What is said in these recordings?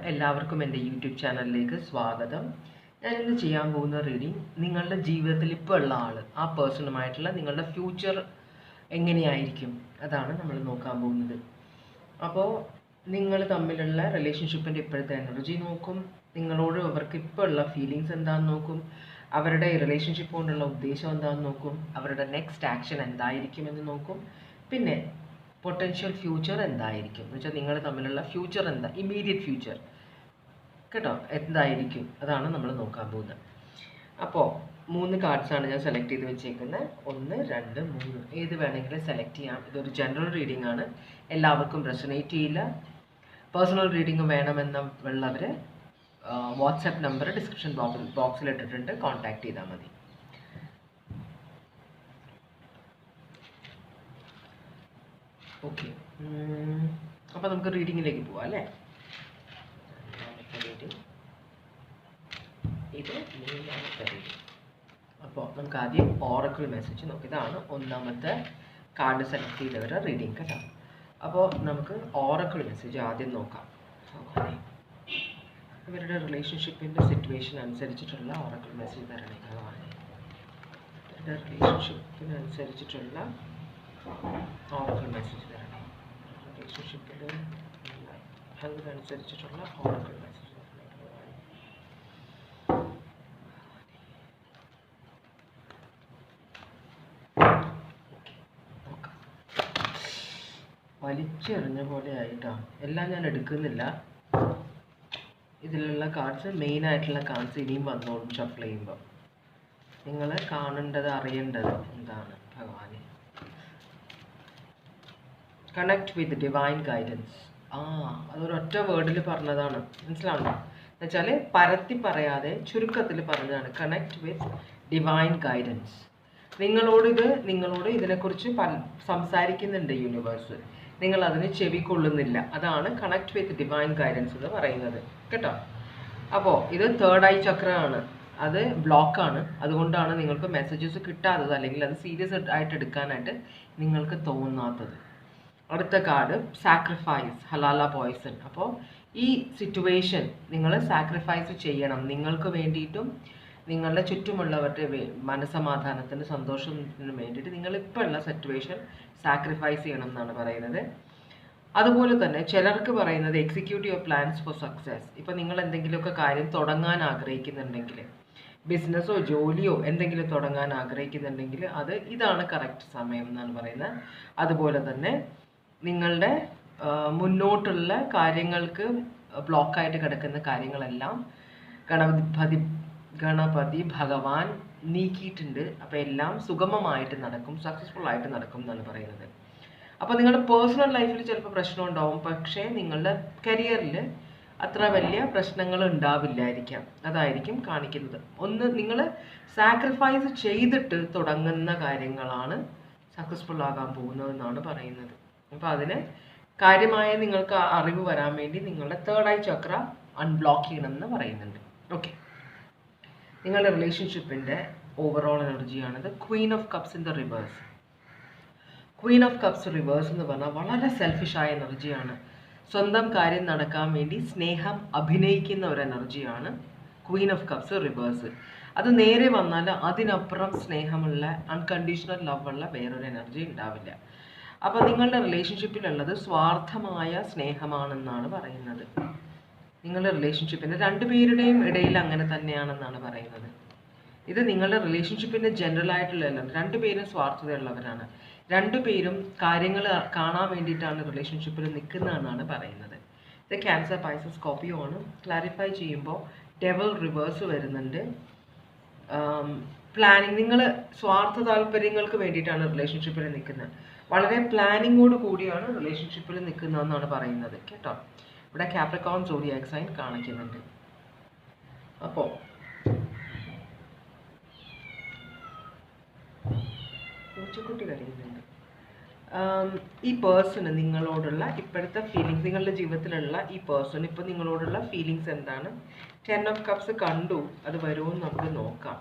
എല്ലാവർക്കും എൻ്റെ യൂട്യൂബ് ചാനലിലേക്ക് സ്വാഗതം. ഞാനിന്ന് ചെയ്യാൻ പോകുന്ന റീഡിങ് നിങ്ങളുടെ ജീവിതത്തിൽ ഇപ്പോൾ ഉള്ള ആൾ, ആ പേഴ്സണുമായിട്ടുള്ള നിങ്ങളുടെ ഫ്യൂച്ചർ എങ്ങനെയായിരിക്കും അതാണ് നമ്മൾ നോക്കാൻ പോകുന്നത്. അപ്പോൾ നിങ്ങൾ തമ്മിലുള്ള റിലേഷൻഷിപ്പിൻ്റെ ഇപ്പോഴത്തെ എനർജി നോക്കും, നിങ്ങളോട് അവർക്ക് ഇപ്പോൾ ഉള്ള ഫീലിങ്സ് എന്താണെന്ന് നോക്കും, അവരുടെ റിലേഷൻഷിപ്പ് കൊണ്ടുള്ള ഉദ്ദേശം എന്താണെന്ന് നോക്കും, അവരുടെ നെക്സ്റ്റ് ആക്ഷൻ എന്തായിരിക്കുമെന്ന് നോക്കും, പിന്നെ പൊട്ടൻഷ്യൽ ഫ്യൂച്ചർ എന്തായിരിക്കും എന്ന് വെച്ചാൽ നിങ്ങൾ തമ്മിലുള്ള ഫ്യൂച്ചർ എന്താ, ഇമ്മീഡിയറ്റ് ഫ്യൂച്ചർ കേട്ടോ എന്തായിരിക്കും, അതാണ് നമ്മൾ നോക്കാൻ പോകുന്നത്. അപ്പോൾ 3 കാർഡ്സാണ് ഞാൻ സെലക്ട് ചെയ്ത് വെച്ചേക്കുന്നത്. 1, 2, 3 ഏത് വേണമെങ്കിലും സെലക്ട് ചെയ്യാം. ഇതൊരു ജനറൽ റീഡിംഗ് ആണ്, എല്ലാവർക്കും റെസൊനേറ്റ് ചെയ്യില്ല. പേഴ്സണൽ റീഡിംഗ് വേണമെന്നുള്ളവർ വാട്സാപ്പ് നമ്പർ ഡിസ്ക്രിപ്ഷൻ ബോക്സിൽ ഇട്ടിട്ടുണ്ട്, കോൺടാക്ട് ചെയ്താൽ മതി. ഓക്കെ, അപ്പോൾ നമുക്ക് റീഡിങ്ങിലേക്ക് പോവാം അല്ലേ. റീഡിങ് ഇത് 3ാമത്തെ റീഡിങ്. അപ്പോൾ നമുക്ക് ആദ്യം ഓറക്കിൾ മെസ്സേജ് നോക്കാം. ഇതാണ് 1ാമത്തെ കാർഡ് സെലക്ട് ചെയ്തവരുടെ റീഡിങ് കേട്ടോ. അപ്പോൾ നമുക്ക് ഓറക്കിൾ മെസ്സേജ് ആദ്യം നോക്കാം. ഇവരുടെ റിലേഷൻഷിപ്പിൻ്റെ സിറ്റുവേഷൻ അനുസരിച്ചിട്ടുള്ള ഓറക്കിൾ മെസ്സേജ് തരണേ ഭഗവാനെ. ഇവരുടെ റിലേഷൻഷിപ്പിനനുസരിച്ചിട്ടുള്ള ഓറക്കിൾ മെസ്സേജ് തരണേ. റിലേഷൻഷിപ്പിൽ അതിനനുസരിച്ചിട്ടുള്ള ഓറക്കിൾ മെസ്സേജ് തരണേ ഭഗവാനെ. നോക്കാം. വലിച്ചെറിഞ്ഞ പോലെ ആയിട്ടാണ് എല്ലാം, ഞാൻ എടുക്കുന്നില്ല. ഇതിലുള്ള കാർഡ്സ്, മെയിൻ ആയിട്ടുള്ള കാർഡ്സ് ഇനിയും വന്നോളും ഷഫിൾ ചെയ്യുമ്പോൾ. നിങ്ങൾ കാണേണ്ടത്, അറിയേണ്ടത് എന്താണ് ഭഗവാനെ. Connect with divine guidance. അതൊരൊറ്റ വേർഡിൽ പറഞ്ഞതാണ്, മനസ്സിലാണോ? എന്നുവെച്ചാൽ പരത്തി പറയാതെ ചുരുക്കത്തിൽ പറഞ്ഞതാണ്. Connect with divine guidance. നിങ്ങളോട് ഇതിനെക്കുറിച്ച് സംസാരിക്കുന്നുണ്ട് യൂണിവേഴ്സ്, നിങ്ങൾ അതിന് ചെവിക്കൊള്ളുന്നില്ല. അതാണ് കണക്ട് വിത്ത് ഡിവൈൻ ഗൈഡൻസ് എന്ന് പറയുന്നത് കേട്ടോ. അപ്പോൾ ഇത് 3rd ഐ ചക്രമാണ്, അത് ബ്ലോക്കാണ്. അതുകൊണ്ടാണ് നിങ്ങൾക്ക് മെസ്സേജസ് കിട്ടാത്തത്, അല്ലെങ്കിൽ അത് സീരിയസ് ആയിട്ട് എടുക്കാനായിട്ട് നിങ്ങൾക്ക് തോന്നാത്തത്. അടുത്ത കാർഡ് സാക്രിഫൈസ്, ഹലാല പോയ്സൺ. അപ്പോൾ ഈ സിറ്റുവേഷൻ നിങ്ങൾ സാക്രിഫൈസ് ചെയ്യണം, നിങ്ങൾക്ക് വേണ്ടിയിട്ടും നിങ്ങളുടെ ചുറ്റുമുള്ളവരുടെ മനസ്സമാധാനത്തിന്, സന്തോഷത്തിന് വേണ്ടിയിട്ട് നിങ്ങളിപ്പോൾ ഉള്ള സിറ്റുവേഷൻ സാക്രിഫൈസ് ചെയ്യണം എന്നാണ് പറയുന്നത്. അതുപോലെ തന്നെ ചിലർക്ക് പറയുന്നത് execute your plans for success. ഇപ്പം നിങ്ങൾ എന്തെങ്കിലുമൊക്കെ കാര്യം തുടങ്ങാൻ ആഗ്രഹിക്കുന്നുണ്ടെങ്കിൽ, ബിസിനസ്സോ ജോലിയോ എന്തെങ്കിലും തുടങ്ങാൻ ആഗ്രഹിക്കുന്നുണ്ടെങ്കിൽ ഇതാണ് കറക്റ്റ് സമയം എന്നാണ് പറയുന്നത്. അതുപോലെ തന്നെ നിങ്ങളുടെ മുന്നോട്ടുള്ള കാര്യങ്ങൾക്ക് ബ്ലോക്കായിട്ട് കിടക്കുന്ന കാര്യങ്ങളെല്ലാം ഗണപതി ഭഗവാൻ നീക്കിയിട്ടുണ്ട്. അപ്പോൾ എല്ലാം സുഗമമായിട്ട് നടക്കും, സക്സസ്ഫുൾ ആയിട്ട് നടക്കും എന്നാണ് പറയുന്നത്. അപ്പോൾ നിങ്ങളുടെ പേഴ്സണൽ ലൈഫിൽ ചിലപ്പോൾ പ്രശ്നം ഉണ്ടാവും, പക്ഷേ നിങ്ങളുടെ കരിയറിൽ അത്ര വലിയ പ്രശ്നങ്ങൾ ഉണ്ടാവില്ലായിരിക്കാം. അതായിരിക്കും കാണിക്കുന്നത്. ഒന്ന്, നിങ്ങൾ സാക്രിഫൈസ് ചെയ്തിട്ട് തുടങ്ങുന്ന കാര്യങ്ങളാണ് സക്സസ്ഫുൾ ആകാൻ പോകുന്നതെന്നാണ് പറയുന്നത്. അപ്പോൾ അതിന് കാര്യമായ നിങ്ങൾക്ക് അറിവ് വരാൻ വേണ്ടി നിങ്ങളുടെ 3rd ഐ ചക്ര അൺബ്ലോക്ക് ചെയ്യണമെന്ന് പറയുന്നുണ്ട്. ഓക്കെ, നിങ്ങളുടെ റിലേഷൻഷിപ്പിൻ്റെ ഓവറോൾ എനർജിയാണിത്. Queen of cups in the reverse. Queen of cups reverse എന്ന് പറഞ്ഞാൽ വളരെ സെൽഫിഷായ എനർജിയാണ്. സ്വന്തം കാര്യം നടക്കാൻ വേണ്ടി സ്നേഹം അഭിനയിക്കുന്ന ഒരു എനർജിയാണ് ക്വീൻ ഓഫ് കപ്സ് റിവേഴ്സ്. അത് നേരെ വന്നാൽ അതിനപ്പുറം സ്നേഹമുള്ള, അൺകണ്ടീഷണൽ ലവ് ഉള്ള വേറൊരു എനർജി ഉണ്ടാവില്ല. അപ്പോൾ നിങ്ങളുടെ റിലേഷൻഷിപ്പിലുള്ളത് സ്വാർത്ഥമായ സ്നേഹമാണെന്നാണ് പറയുന്നത്. നിങ്ങളുടെ റിലേഷൻഷിപ്പിൻ്റെ 2 പേരുടെയും ഇടയിൽ അങ്ങനെ തന്നെയാണെന്നാണ് പറയുന്നത്. ഇത് നിങ്ങളുടെ റിലേഷൻഷിപ്പിൻ്റെ ജനറൽ ആയിട്ടുള്ള 2 പേരും സ്വാർത്ഥതയുള്ളവരാണ്. 2 പേരും കാര്യങ്ങൾ കാണാൻ വേണ്ടിയിട്ടാണ് റിലേഷൻഷിപ്പിൽ നിൽക്കുന്നതെന്നാണ് പറയുന്നത്. ഇത് ക്യാൻസർ, പൈസസ്, സ്കോർപ്പിയോ ആണ്. ക്ലാരിഫൈ ചെയ്യുമ്പോൾ ഡെവൽ റിവേഴ്സ് വരുന്നുണ്ട്. പ്ലാനിങ്, നിങ്ങൾ സ്വാർത്ഥ താല്പര്യങ്ങൾക്ക് വേണ്ടിയിട്ടാണ് റിലേഷൻഷിപ്പിൽ നിൽക്കുന്നത്. വളരെ പ്ലാനിങ്ങോട് കൂടിയാണ് റിലേഷൻഷിപ്പിൽ നിൽക്കുന്നതെന്നാണ് പറയുന്നത് കേട്ടോ. ഇവിടെ കാപ്രിക്കോൺ സോഡിയാക് സൈൻ കാണിക്കുന്നുണ്ട്. അപ്പോൾ പൂച്ചക്കുട്ടി കരയുന്നുണ്ട്. ഈ പേഴ്സണ് നിങ്ങളോടുള്ള ഇപ്പോഴത്തെ ഫീലിങ്സ്, നിങ്ങളുടെ ജീവിതത്തിലുള്ള ഈ പേഴ്സൺ ഇപ്പോൾ നിങ്ങളോടുള്ള ഫീലിങ്സ് എന്താണ്? 10 ഓഫ് കപ്സ് കണ്ടു, അത് വരുമോ നമുക്ക് നോക്കാം.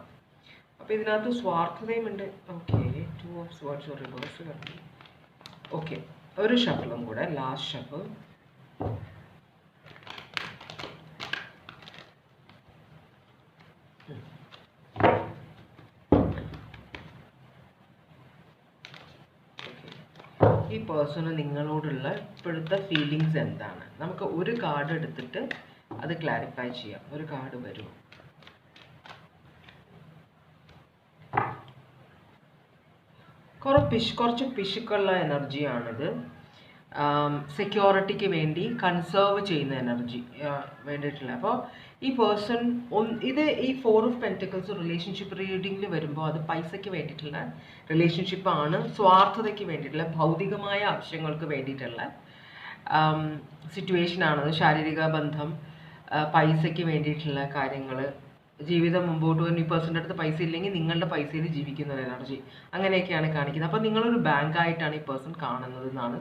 അപ്പോൾ ഇതിനകത്ത് സ്വാർത്ഥതയും ഉണ്ട്. ഓക്കെ, 2 ഓഫ് സ്വാർട്സ് റിവേഴ്സ് കണ്ടു. ഓക്കെ, ഒരു ഷഫിളും കൂടെ, ലാസ്റ്റ് ഷഫിൾ. ഈ പേഴ്സണ് നിങ്ങളോടുള്ള ഇപ്പോഴത്തെ ഫീലിങ്സ് എന്താണ്? നമുക്ക് ഒരു കാർഡ് എടുത്തിട്ട് അത് ക്ലാരിഫൈ ചെയ്യാം. ഒരു കാർഡ് വരും. കുറച്ച് പിശുക്കുള്ള എനർജിയാണിത്. സെക്യൂരിറ്റിക്ക് വേണ്ടി കൺസേർവ് ചെയ്യുന്ന എനർജി വേണ്ടിയിട്ടുള്ള. അപ്പോൾ ഈ പേഴ്സൺ ഈ 4 ഓഫ് പെൻറ്റിക്കിൾസ് റിലേഷൻഷിപ്പ് റീഡിങ്ങിൽ വരുമ്പോൾ അത് പൈസയ്ക്ക് വേണ്ടിയിട്ടുള്ള റിലേഷൻഷിപ്പാണ്, സ്വാർത്ഥതയ്ക്ക് വേണ്ടിയിട്ടുള്ള, ഭൗതികമായ ആവശ്യങ്ങൾക്ക് വേണ്ടിയിട്ടുള്ള സിറ്റുവേഷനാണത്. ശാരീരിക ബന്ധം, പൈസയ്ക്ക് വേണ്ടിയിട്ടുള്ള കാര്യങ്ങൾ, ജീവിതം മുമ്പോട്ട് പോകുന്ന. ഈ പേഴ്സൻ്റെ അടുത്ത് പൈസ ഇല്ലെങ്കിൽ നിങ്ങളുടെ പൈസയിൽ ജീവിക്കുന്ന ഒരു എനർജി, അങ്ങനെയൊക്കെയാണ് കാണിക്കുന്നത്. അപ്പോൾ നിങ്ങളൊരു ബാങ്കായിട്ടാണ് ഈ പേഴ്സൺ കാണുന്നത് എന്നാണ്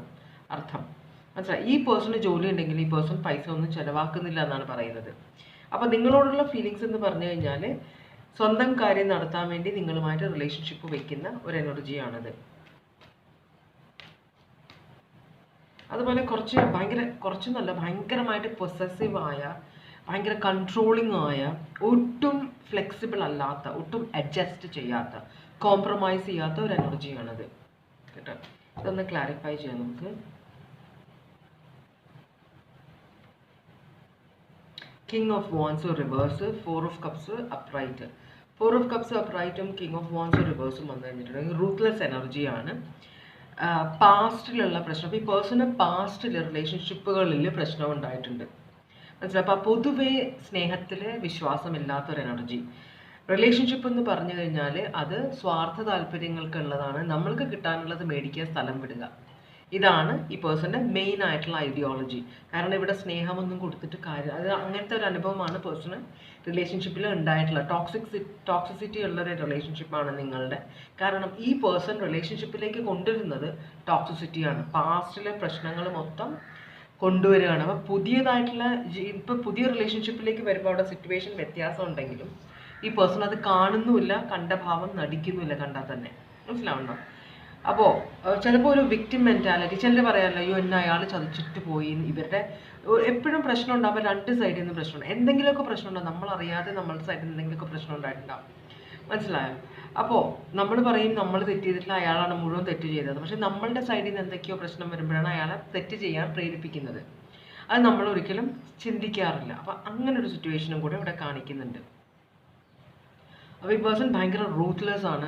അർത്ഥം. മനസ്സിലായി? ഈ പേഴ്സണ് ജോലി ഉണ്ടെങ്കിൽ ഈ പേഴ്സൺ പൈസ ഒന്നും ചിലവാക്കുന്നില്ല എന്നാണ് പറയുന്നത്. അപ്പോൾ നിങ്ങളോടുള്ള ഫീലിങ്സ് എന്ന് പറഞ്ഞു കഴിഞ്ഞാൽ സ്വന്തം കാര്യം നടത്താൻ വേണ്ടി നിങ്ങളുമായിട്ട് റിലേഷൻഷിപ്പ് വയ്ക്കുന്ന ഒരു എനർജിയാണിത്. അതുപോലെ ഭയങ്കരമായിട്ട് പൊസസീവായ, ഭയങ്കര കൺട്രോളിങ് ആയ, ഒട്ടും ഫ്ലെക്സിബിൾ അല്ലാത്ത, ഒട്ടും അഡ്ജസ്റ്റ് ചെയ്യാത്ത, കോംപ്രമൈസ് ചെയ്യാത്ത ഒരു എനർജിയാണത് കേട്ടോ. ഇതൊന്ന് ക്ലാരിഫൈ ചെയ്യാം നമുക്ക്. King of wands reverse, 4 of cups upright. 4 of cups അപ്രൈറ്റും കിങ് ഓഫ് വാൻസ് റിവേഴ്സും വന്നു കഴിഞ്ഞിട്ടുണ്ടെങ്കിൽ റൂത്ത്ലെസ് എനർജിയാണ്. പാസ്റ്റിലുള്ള പ്രശ്നം, ഈ പേഴ്സണ് പാസ്റ്റിൽ റിലേഷൻഷിപ്പുകളിൽ പ്രശ്നം ഉണ്ടായിട്ടുണ്ട്. മനസ്സിലായി? അപ്പോൾ പൊതുവേ സ്നേഹത്തിൽ വിശ്വാസമില്ലാത്തൊരു എനർജി. റിലേഷൻഷിപ്പ് എന്ന് പറഞ്ഞു കഴിഞ്ഞാൽ അത് സ്വാർത്ഥ താല്പര്യങ്ങൾക്കുള്ളതാണ്. നമ്മൾക്ക് കിട്ടാനുള്ളത് മേടിക്കുക, സ്ഥലം വിടുക. ഇതാണ് ഈ പേഴ്സൻ്റെ മെയിൻ ആയിട്ടുള്ള ഐഡിയോളജി. കാരണം ഇവിടെ സ്നേഹമൊന്നും കൊടുത്തിട്ട് കാര്യം, അത് അങ്ങനത്തെ ഒരു അനുഭവമാണ് പേഴ്സണ് റിലേഷൻഷിപ്പിൽ ഉണ്ടായിട്ടുള്ള. ടോക്സിസിറ്റി ഉള്ളൊരു റിലേഷൻഷിപ്പാണ് നിങ്ങളുടെ. കാരണം ഈ പേഴ്സൺ റിലേഷൻഷിപ്പിലേക്ക് കൊണ്ടുവരുന്നത് ടോക്സിസിറ്റിയാണ്. പാസ്റ്റിലെ പ്രശ്നങ്ങൾ മൊത്തം കൊണ്ടുവരികയാണ്. അപ്പോൾ പുതിയ റിലേഷൻഷിപ്പിലേക്ക് വരുമ്പോൾ അവിടെ സിറ്റുവേഷൻ വ്യത്യാസം ഉണ്ടെങ്കിലും ഈ പേഴ്സൺ അത് കാണുന്നുമില്ല, കണ്ട ഭാവം നടിക്കുന്നുമില്ല, കണ്ടാൽ തന്നെ. മനസ്സിലാവുണ്ടോ? അപ്പോൾ ചിലപ്പോൾ ഒരു വിക്ടിം മെൻറ്റാലിറ്റി, ചിലർ പറയാമല്ലോ അയ്യോ എന്നെ അയാൾ ചതിച്ചിട്ട് പോയി. ഇവരുടെ എപ്പോഴും പ്രശ്നം ഉണ്ടാകുമ്പോൾ 2 സൈഡിൽ നിന്ന് പ്രശ്നമുണ്ട്. എന്തെങ്കിലുമൊക്കെ പ്രശ്നമുണ്ടാകും, നമ്മളറിയാതെ നമ്മളുടെ സൈഡിൽ നിന്ന് എന്തെങ്കിലുമൊക്കെ പ്രശ്നം ഉണ്ടായിട്ടുണ്ടാകും. മനസ്സിലായോ? അപ്പോൾ നമ്മൾ പറയും നമ്മൾ തെറ്റ് ചെയ്തിട്ടില്ല, അയാളാണ് മുഴുവൻ തെറ്റ് ചെയ്തത്. പക്ഷെ നമ്മളുടെ സൈഡിൽ നിന്ന് എന്തൊക്കെയോ പ്രശ്നം വരുമ്പോഴാണ് അയാളെ തെറ്റ് ചെയ്യാൻ പ്രേരിപ്പിക്കുന്നത്. അത് നമ്മൾ ഒരിക്കലും ചിന്തിക്കാറില്ല. അപ്പം അങ്ങനെ ഒരു സിറ്റുവേഷനും കൂടെ ഇവിടെ കാണിക്കുന്നുണ്ട്. അപ്പോൾ ഈ പേഴ്സൺ ഭയങ്കര റൂത്ത്ലെസ് ആണ്.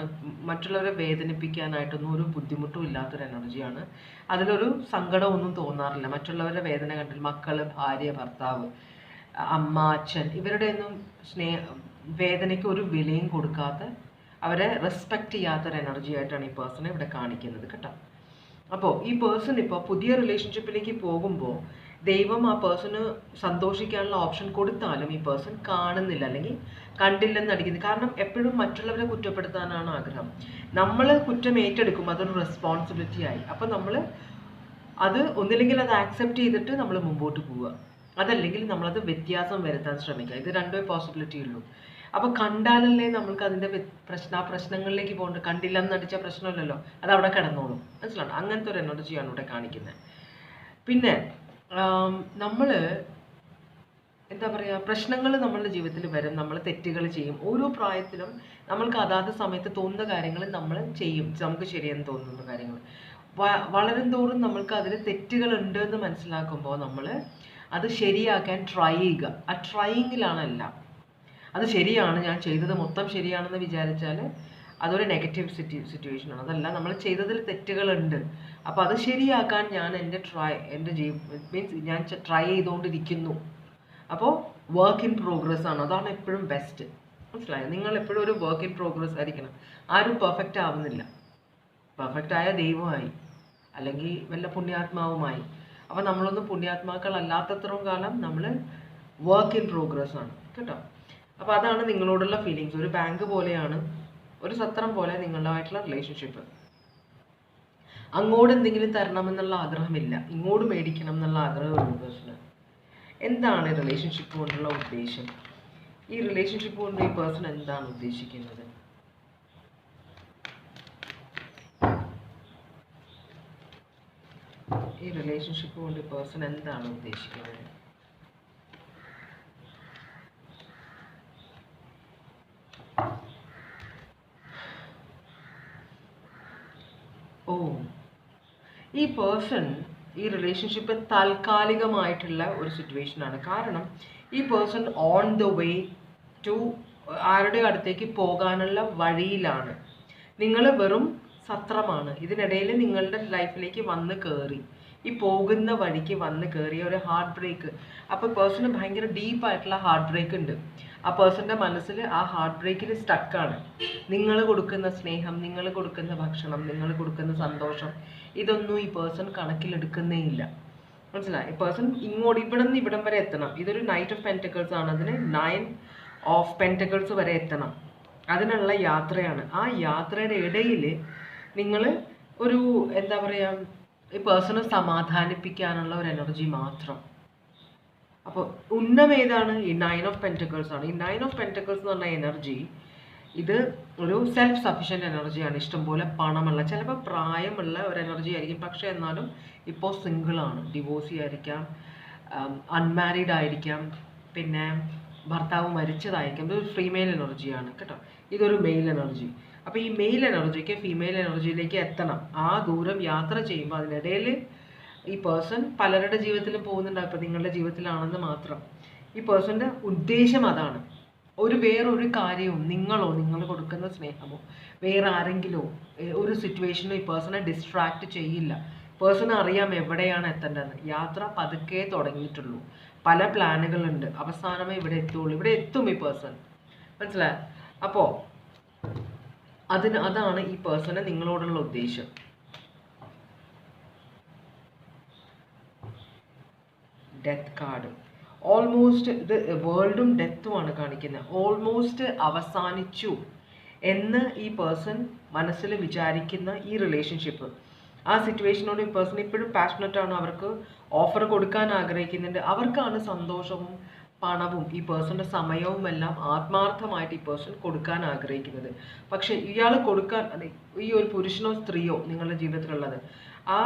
മറ്റുള്ളവരെ വേദനിപ്പിക്കാനായിട്ടൊന്നും ഒരു ബുദ്ധിമുട്ടും ഇല്ലാത്തൊരു എനർജിയാണ്. അതിലൊരു സങ്കടമൊന്നും തോന്നാറില്ല. മറ്റുള്ളവരുടെ വേദന കണ്ടിൽ മക്കൾ, ഭാര്യ, ഭർത്താവ്, അമ്മ, അച്ഛൻ, ഇവരുടെയൊന്നും വേദനയ്ക്ക് ഒരു വിലയും കൊടുക്കാത്ത, അവരെ റെസ്പെക്റ്റ് ചെയ്യാത്തൊരു എനർജി ആയിട്ടാണ് ഈ പേഴ്സണെ ഇവിടെ കാണിക്കുന്നത് കേട്ടോ. അപ്പോൾ ഈ പേഴ്സൺ ഇപ്പോൾ പുതിയ റിലേഷൻഷിപ്പിലേക്ക് പോകുമ്പോൾ ദൈവം ആ പേഴ്സണ് സന്തോഷിക്കാനുള്ള ഓപ്ഷൻ കൊടുത്താലും ഈ പേഴ്സൺ കാണുന്നില്ല, അല്ലെങ്കിൽ കണ്ടില്ലെന്ന് നടിക്കുന്നത്. കാരണം എപ്പോഴും മറ്റുള്ളവരെ കുറ്റപ്പെടുത്താനാണ് ആഗ്രഹം. നമ്മൾ കുറ്റം ഏറ്റെടുക്കും, അതൊരു റെസ്പോൺസിബിലിറ്റി ആയി. അപ്പോൾ നമ്മൾ അത് ഒന്നില്ലെങ്കിൽ അത് ആക്സെപ്റ്റ് ചെയ്തിട്ട് നമ്മൾ മുമ്പോട്ട് പോവുക, അതല്ലെങ്കിൽ നമ്മളത് വ്യത്യാസം വരുത്താൻ ശ്രമിക്കുക. ഇത് 2 പോസിബിലിറ്റി ഉള്ളൂ. അപ്പോൾ കണ്ടാലല്ലേ നമ്മൾക്ക് അതിൻ്റെ പ്രശ്നങ്ങളിലേക്ക് പോകേണ്ട. കണ്ടില്ലെന്ന് നടിച്ച പ്രശ്നമില്ലല്ലോ, അത് അവിടെ കിടന്നോളും. മനസ്സിലാണ്? അങ്ങനത്തെ ഒരു എനർജിയാണ് ഇവിടെ കാണിക്കുന്നത്. പിന്നെ നമ്മൾ എന്താ പറയുക, പ്രശ്നങ്ങൾ നമ്മളുടെ ജീവിതത്തിൽ വരും, നമ്മൾ തെറ്റുകൾ ചെയ്യും. ഓരോ പ്രായത്തിലും നമ്മൾക്ക് അതാത് സമയത്ത് തോന്നുന്ന കാര്യങ്ങൾ നമ്മൾ ചെയ്യും, നമുക്ക് ശരിയെന്ന് തോന്നുന്ന കാര്യങ്ങൾ. വളരും തോറും നമ്മൾക്ക് അതിൽ തെറ്റുകളുണ്ട് എന്ന് മനസ്സിലാക്കുമ്പോൾ നമ്മൾ അത് ശരിയാക്കാൻ ട്രൈ ചെയ്യുക. ആ ട്രൈയിങ്ങിലാണല്ല, അത് ശരിയാണ്, ഞാൻ ചെയ്തത് മൊത്തം ശരിയാണെന്ന് വിചാരിച്ചാൽ അതൊരു നെഗറ്റീവ് സിറ്റുവേഷനാണ്. അതല്ല, നമ്മൾ ചെയ്തതിൽ തെറ്റുകളുണ്ട്, അപ്പോൾ അത് ശരിയാക്കാൻ ഞാൻ മീൻസ് ഞാൻ ട്രൈ ചെയ്തുകൊണ്ടിരിക്കുന്നു. അപ്പോൾ വർക്ക് ഇൻ പ്രോഗ്രസ് ആണ്, അതാണ് എപ്പോഴും ബെസ്റ്റ്. മനസ്സിലായോ? നിങ്ങൾ എപ്പോഴും ഒരു വർക്ക് ഇൻ പ്രോഗ്രസ് ആയിരിക്കണം. ആരും പെർഫെക്റ്റ് ആവുന്നില്ല. പെർഫെക്റ്റ് ആയ ദൈവമായി, അല്ലെങ്കിൽ വല്ല പുണ്യാത്മാവുമായി. അപ്പോൾ നമ്മളൊന്നും പുണ്യാത്മാക്കളല്ലാത്തത്രയും കാലം നമ്മൾ വർക്ക് ഇൻ പ്രോഗ്രസ് ആണ് കേട്ടോ. അപ്പോൾ അതാണ് നിങ്ങളോടുള്ള ഫീലിങ്സ്. ഒരു ബാങ്ക് പോലെയാണ്, ഒരു സത്രം പോലെ നിങ്ങളുമായിട്ടുള്ള റിലേഷൻഷിപ്പ്. അങ്ങോട്ട് എന്തെങ്കിലും തരണമെന്നുള്ള ആഗ്രഹമില്ല, ഇങ്ങോട്ട് മേടിക്കണം എന്നുള്ള ആഗ്രഹമുള്ളൂ പേഴ്സണ്. എന്താണ് റിലേഷൻഷിപ്പ് കൊണ്ടുള്ള ഉദ്ദേശം? ഈ റിലേഷൻഷിപ്പ് കൊണ്ട് ഈ പേഴ്സൺ എന്താണ് ഉദ്ദേശിക്കുന്നത്? ഈ റിലേഷൻഷിപ്പ് കൊണ്ട് ഈ പേഴ്സൺ എന്താണ് ഉദ്ദേശിക്കുന്നത്? ഓ, ഈ പേഴ്സൺ ഈ റിലേഷൻഷിപ്പ് താൽക്കാലികമായിട്ടുള്ള ഒരു സിറ്റുവേഷനാണ്. കാരണം ഈ person on the way to ആരുടെ അടുത്തേക്ക് പോകാനുള്ള വഴിയിലാണ്. നിങ്ങൾ വെറും സത്രമാണ്. ഇതിനിടയിൽ നിങ്ങളുടെ ലൈഫിലേക്ക് വന്ന് കയറി, ഈ പോകുന്ന വഴിക്ക് വന്ന് കയറിയ ഒരു ഹാർട്ട് ബ്രേക്ക്. അപ്പോൾ പേഴ്സണ് ഭയങ്കര ഡീപ്പായിട്ടുള്ള ഹാർട്ട് ബ്രേക്ക് ഉണ്ട്. ആ പേഴ്സൻ്റെ മനസ്സിൽ ആ ഹാർട്ട് ബ്രേക്കിൽ സ്റ്റക്കാണ്. നിങ്ങൾ കൊടുക്കുന്ന സ്നേഹം, നിങ്ങൾ കൊടുക്കുന്ന ഭക്ഷണം, നിങ്ങൾ കൊടുക്കുന്ന സന്തോഷം, ഇതൊന്നും ഈ പേഴ്സൺ കണക്കിലെടുക്കുന്നേ ഇല്ല. മനസ്സിലായി? ഈ പേഴ്സൺ ഇങ്ങോട്ട് ഇവിടെ നിന്ന് ഇവിടം വരെ എത്തണം. ഇതൊരു നൈറ്റ് ഓഫ് പെൻറ്റക്കിൾസ് ആണ്. അതിന് 9 ഓഫ് പെൻറ്റക്കിൾസ് വരെ എത്തണം. അതിനുള്ള യാത്രയാണ്. ആ യാത്രയുടെ ഇടയിൽ നിങ്ങൾ ഒരു എന്താ പറയുക, ഈ പേഴ്സണെ സമാധാനിപ്പിക്കാനുള്ള ഒരു എനർജി മാത്രം. അപ്പോൾ ഉന്നം ഏതാണ്? ഈ 9 ഓഫ് പെൻറ്റക്കിൾസ് ആണ്. ഈ 9 ഓഫ് പെൻറ്റക്കിൾസ് എന്ന് പറഞ്ഞ എനർജി ഇത് ഒരു സെൽഫ് സഫിഷ്യൻ്റ് എനർജിയാണ്. ഇഷ്ടംപോലെ പണമുള്ള, ചിലപ്പോൾ പ്രായമുള്ള ഒരു എനർജി ആയിരിക്കും. പക്ഷേ എന്നാലും ഇപ്പോൾ സിംഗിളാണ്, ഡിവോഴ്സി ആയിരിക്കാം, അൺമാരീഡ് ആയിരിക്കാം, പിന്നെ ഭർത്താവ് മരിച്ചതായിരിക്കാം. ഇതൊരു ഫീമെയിൽ എനർജിയാണ് കേട്ടോ. ഇതൊരു മെയിൽ എനർജി. അപ്പോൾ ഈ മെയിൽ എനർജിക്ക് ഫീമെയിൽ എനർജിയിലേക്ക് എത്തണം. ആ ദൂരം യാത്ര ചെയ്യുമ്പോൾ അതിനിടയിൽ ഈ പേഴ്സൺ പലരുടെ ജീവിതത്തിലും പോകുന്നുണ്ടാവും. ഇപ്പോൾ നിങ്ങളുടെ ജീവിതത്തിലാണെന്ന് മാത്രം. ഈ പേഴ്സൻ്റെ ഉദ്ദേശം അതാണ്. വേറൊരു കാര്യവും നിങ്ങളോ നിങ്ങൾ കൊടുക്കുന്ന സ്നേഹമോ വേറെ ആരെങ്കിലോ ഒരു സിറ്റുവേഷനോ ഈ പേഴ്സണെ ഡിസ്ട്രാക്റ്റ് ചെയ്യില്ല. പേഴ്സണ് അറിയാം എവിടെയാണ് എത്തേണ്ടതെന്ന്. യാത്ര പതുക്കെ തുടങ്ങിയിട്ടുള്ളൂ. പല പ്ലാനുകളുണ്ട്. അവസാനമേ ഇവിടെ എത്തുള്ളൂ. ഇവിടെ എത്തും ഈ പേഴ്സൺ. മനസ്സിലായോ? അപ്പോൾ അതാണ് ഈ പേഴ്സണ് നിങ്ങളോടുള്ള ഉദ്ദേശം. ഡെത്ത് കാർഡ് ഓൾമോസ്റ്റ്, ഇത് വേൾഡും ഡെത്തുമാണ് കാണിക്കുന്നത്. ഓൾമോസ്റ്റ് അവസാനിച്ചു എന്ന് ഈ പേഴ്സൺ മനസ്സിൽ വിചാരിക്കുന്ന ഈ റിലേഷൻഷിപ്പ്, ആ സിറ്റുവേഷനോട് ഈ പേഴ്സൺ ഇപ്പോഴും പാഷനറ്റ് ആണ്. അവർക്ക് ഓഫർ കൊടുക്കാൻ ആഗ്രഹിക്കുന്നുണ്ട്. അവർക്കാണ് സന്തോഷവും പണവും ഈ പേഴ്സൻ്റെ സമയവും എല്ലാം ആത്മാർത്ഥമായിട്ട് ഈ പേഴ്സൺ കൊടുക്കാൻ ആഗ്രഹിക്കുന്നത്. പക്ഷെ ഇയാൾ കൊടുക്കാൻ, ഈ ഒരു പുരുഷനോ സ്ത്രീയോ നിങ്ങളുടെ ജീവിതത്തിലുള്ളത്, ആ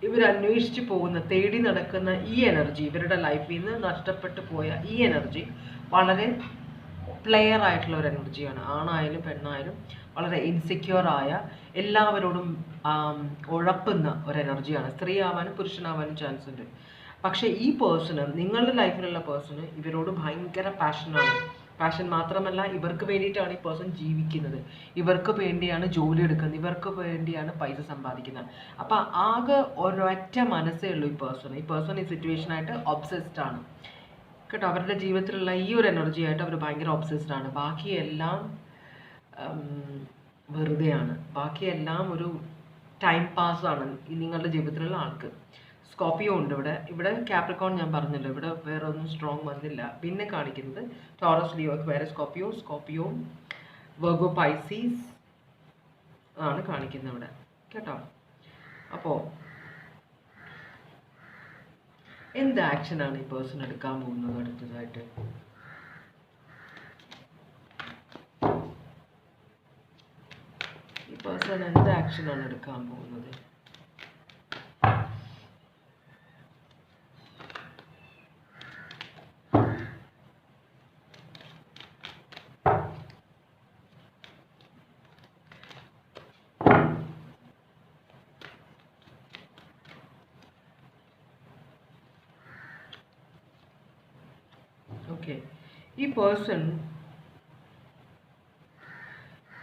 ഇവരന്വേഷിച്ച് പോകുന്ന, തേടി നടക്കുന്ന ഈ എനർജി, ഇവരുടെ ലൈഫിൽ നിന്ന് നഷ്ടപ്പെട്ടു പോയ ഈ എനർജി വളരെ പ്ലെയർ ആയിട്ടുള്ള ഒരു എനർജിയാണ്. ആണായാലും പെണ്ണായാലും വളരെ ഇൻസെക്യൂർ ആയ, എല്ലാവരോടും ഉഴപ്പുന്ന ഒരു എനർജിയാണ്. സ്ത്രീ ആവാനും പുരുഷനാവാനും ചാൻസ് ഉണ്ട്. പക്ഷേ ഈ പേഴ്സണ്, നിങ്ങളുടെ ലൈഫിലുള്ള പേഴ്സണ് ഇവരോട് ഭയങ്കര പാഷനാണ്. പാഷൻ മാത്രമല്ല, ഇവർക്ക് വേണ്ടിയിട്ടാണ് ഈ പേഴ്സൺ ജീവിക്കുന്നത്. ഇവർക്ക് വേണ്ടിയാണ് ജോലി എടുക്കുന്നത്. ഇവർക്ക് വേണ്ടിയാണ് പൈസ സമ്പാദിക്കുന്നത്. അപ്പം ആകെ ഒരൊറ്റ മനസ്സേ ഉള്ളൂ ഈ പേഴ്സൺ. ഈ പേഴ്സൺ ഈ സിറ്റുവേഷനായിട്ട് ഒബ്സെസ്ഡ് ആണ് കേട്ടോ. അവരുടെ ജീവിതത്തിലുള്ള ഈ ഒരു എനർജി ആയിട്ട് അവർ ഭയങ്കര ഒബ്സെസ്ഡ് ആണ്. ബാക്കിയെല്ലാം വെറുതെയാണ്. ബാക്കിയെല്ലാം ഒരു ടൈം പാസ്സാണ് നിങ്ങളുടെ ജീവിതത്തിലുള്ള ആൾക്ക്. സ്കോപ്പിയോ ഉണ്ട് ഇവിടെ കാപ്രിക്കോൺ ഞാൻ പറഞ്ഞല്ലോ. ഇവിടെ വേറെ ഒന്നും സ്ട്രോങ് വന്നില്ല. പിന്നെ കാണിക്കുന്നത് ടോറസ്, ലിയോക്ക് വേറെ സ്കോപ്പിയോ വെർഗോ, പൈസീസ് ആണ് കാണിക്കുന്നത് ഇവിടെ കേട്ടോ. അപ്പോൾ എന്ത് ആക്ഷനാണ് ഈ പേഴ്സൺ എടുക്കാൻ പോകുന്നത് അടുത്തതായിട്ട്? ഈ പേഴ്സൺ എന്ത് ആക്ഷനാണ് എടുക്കാൻ പോകുന്നത്? ഓക്കെ, ഈ പേഴ്സൺ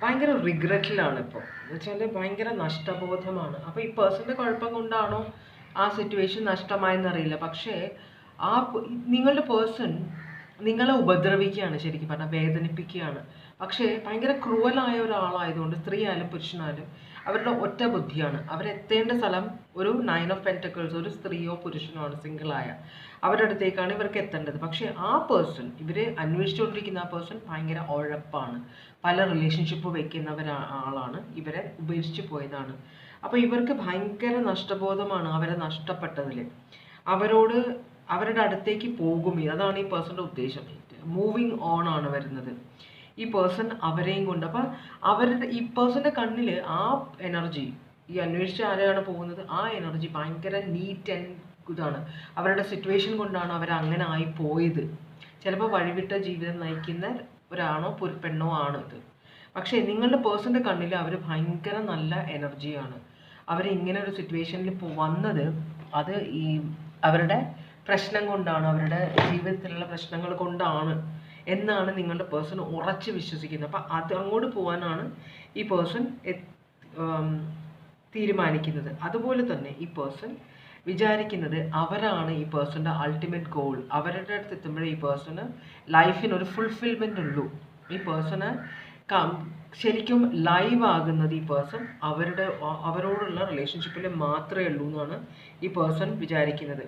ഭയങ്കര റിഗ്രറ്റിലാണ് ഇപ്പോൾ. എന്ന് വെച്ചാൽ ഭയങ്കര നഷ്ടബോധമാണ്. അപ്പോൾ ഈ പേഴ്സൻ്റെ കുഴപ്പം കൊണ്ടാണോ ആ സിറ്റുവേഷൻ നഷ്ടമായെന്നറിയില്ല. പക്ഷേ നിങ്ങളുടെ പേഴ്സൺ നിങ്ങളെ ഉപദ്രവിക്കുകയാണ്, ശരിക്കും പറഞ്ഞാൽ വേദനിപ്പിക്കുകയാണ്. പക്ഷേ ഭയങ്കര ക്രൂവലായ ഒരാളായതുകൊണ്ട്, സ്ത്രീ ആയാലും പുരുഷനായാലും അവരുടെ ഒറ്റ ബുദ്ധിയാണ്. അവരെത്തേണ്ട സ്ഥലം ഒരു 9 ഓഫ് പെൻറ്റക്കിൾസ്, ഒരു സ്ത്രീയോ പുരുഷനോ ആണ്, സിംഗിളായ അവരുടെ അടുത്തേക്കാണ് ഇവർക്ക് എത്തേണ്ടത്. പക്ഷേ ആ പേഴ്സൺ, ഇവർ അന്വേഷിച്ചുകൊണ്ടിരിക്കുന്ന ആ പേഴ്സൺ ഭയങ്കര ഉഴപ്പാണ്. പല റിലേഷൻഷിപ്പ് ആളാണ്. ഇവരെ ഉപേക്ഷിച്ച് പോയതാണ്. അപ്പോൾ ഇവർക്ക് ഭയങ്കര നഷ്ടബോധമാണ് അവരെ നഷ്ടപ്പെട്ടതിൽ. അവരുടെ അടുത്തേക്ക് പോകും. അതാണ് ഈ പേഴ്സൻ്റെ ഉദ്ദേശം. മൂവിങ് ഓൺ ആണ് വരുന്നത് ഈ പേഴ്സൺ അവരെയും കൊണ്ട്. അപ്പം ഈ പേഴ്സൻ്റെ കണ്ണിൽ ആ എനർജി, ഈ അന്വേഷിച്ച് ആരെയാണ് പോകുന്നത്, ആ എനർജി ഭയങ്കര നീറ്റ് ആൻഡ് ഇതാണ്. അവരുടെ സിറ്റുവേഷൻ കൊണ്ടാണ് അവരങ്ങനെ ആയി പോയത്. ചിലപ്പോൾ വഴിവിട്ട ജീവിതം നയിക്കുന്ന ഒരാണോ പെണ്ണോ ആണ് ഇത്. പക്ഷേ നിങ്ങളുടെ പേഴ്സൻ്റെ കണ്ണിൽ അവർ ഭയങ്കര നല്ല എനർജിയാണ്. അവരിങ്ങനെ ഒരു സിറ്റുവേഷനിൽ വന്നത് അത് ഈ അവരുടെ പ്രശ്നം കൊണ്ടാണ്, അവരുടെ ജീവിതത്തിലുള്ള പ്രശ്നങ്ങൾ കൊണ്ടാണ് എന്നാണ് നിങ്ങളുടെ പേഴ്സൺ ഉറച്ച് വിശ്വസിക്കുന്നത്. അപ്പം അത് അങ്ങോട്ട് പോകാനാണ് ഈ പേഴ്സൺ തീരുമാനിക്കുന്നത്. അതുപോലെ തന്നെ ഈ പേഴ്സൺ വിചാരിക്കുന്നത് അവരാണ് ഈ പേഴ്സൻ്റെ അൾട്ടിമേറ്റ് ഗോൾ. അവരുടെ അടുത്ത് എത്തുമ്പോഴേ ഈ പേഴ്സണ് ലൈഫിന് ഒരു ഫുൾഫിൽമെൻ്റ് ഉള്ളൂ. ഈ പേഴ്സണ് ശരിക്കും ലൈവ് ആകുന്നത് ഈ പേഴ്സൺ അവരോടുള്ള റിലേഷൻഷിപ്പിൽ മാത്രമേ ഉള്ളൂ എന്നാണ് ഈ പേഴ്സൺ വിചാരിക്കുന്നത്.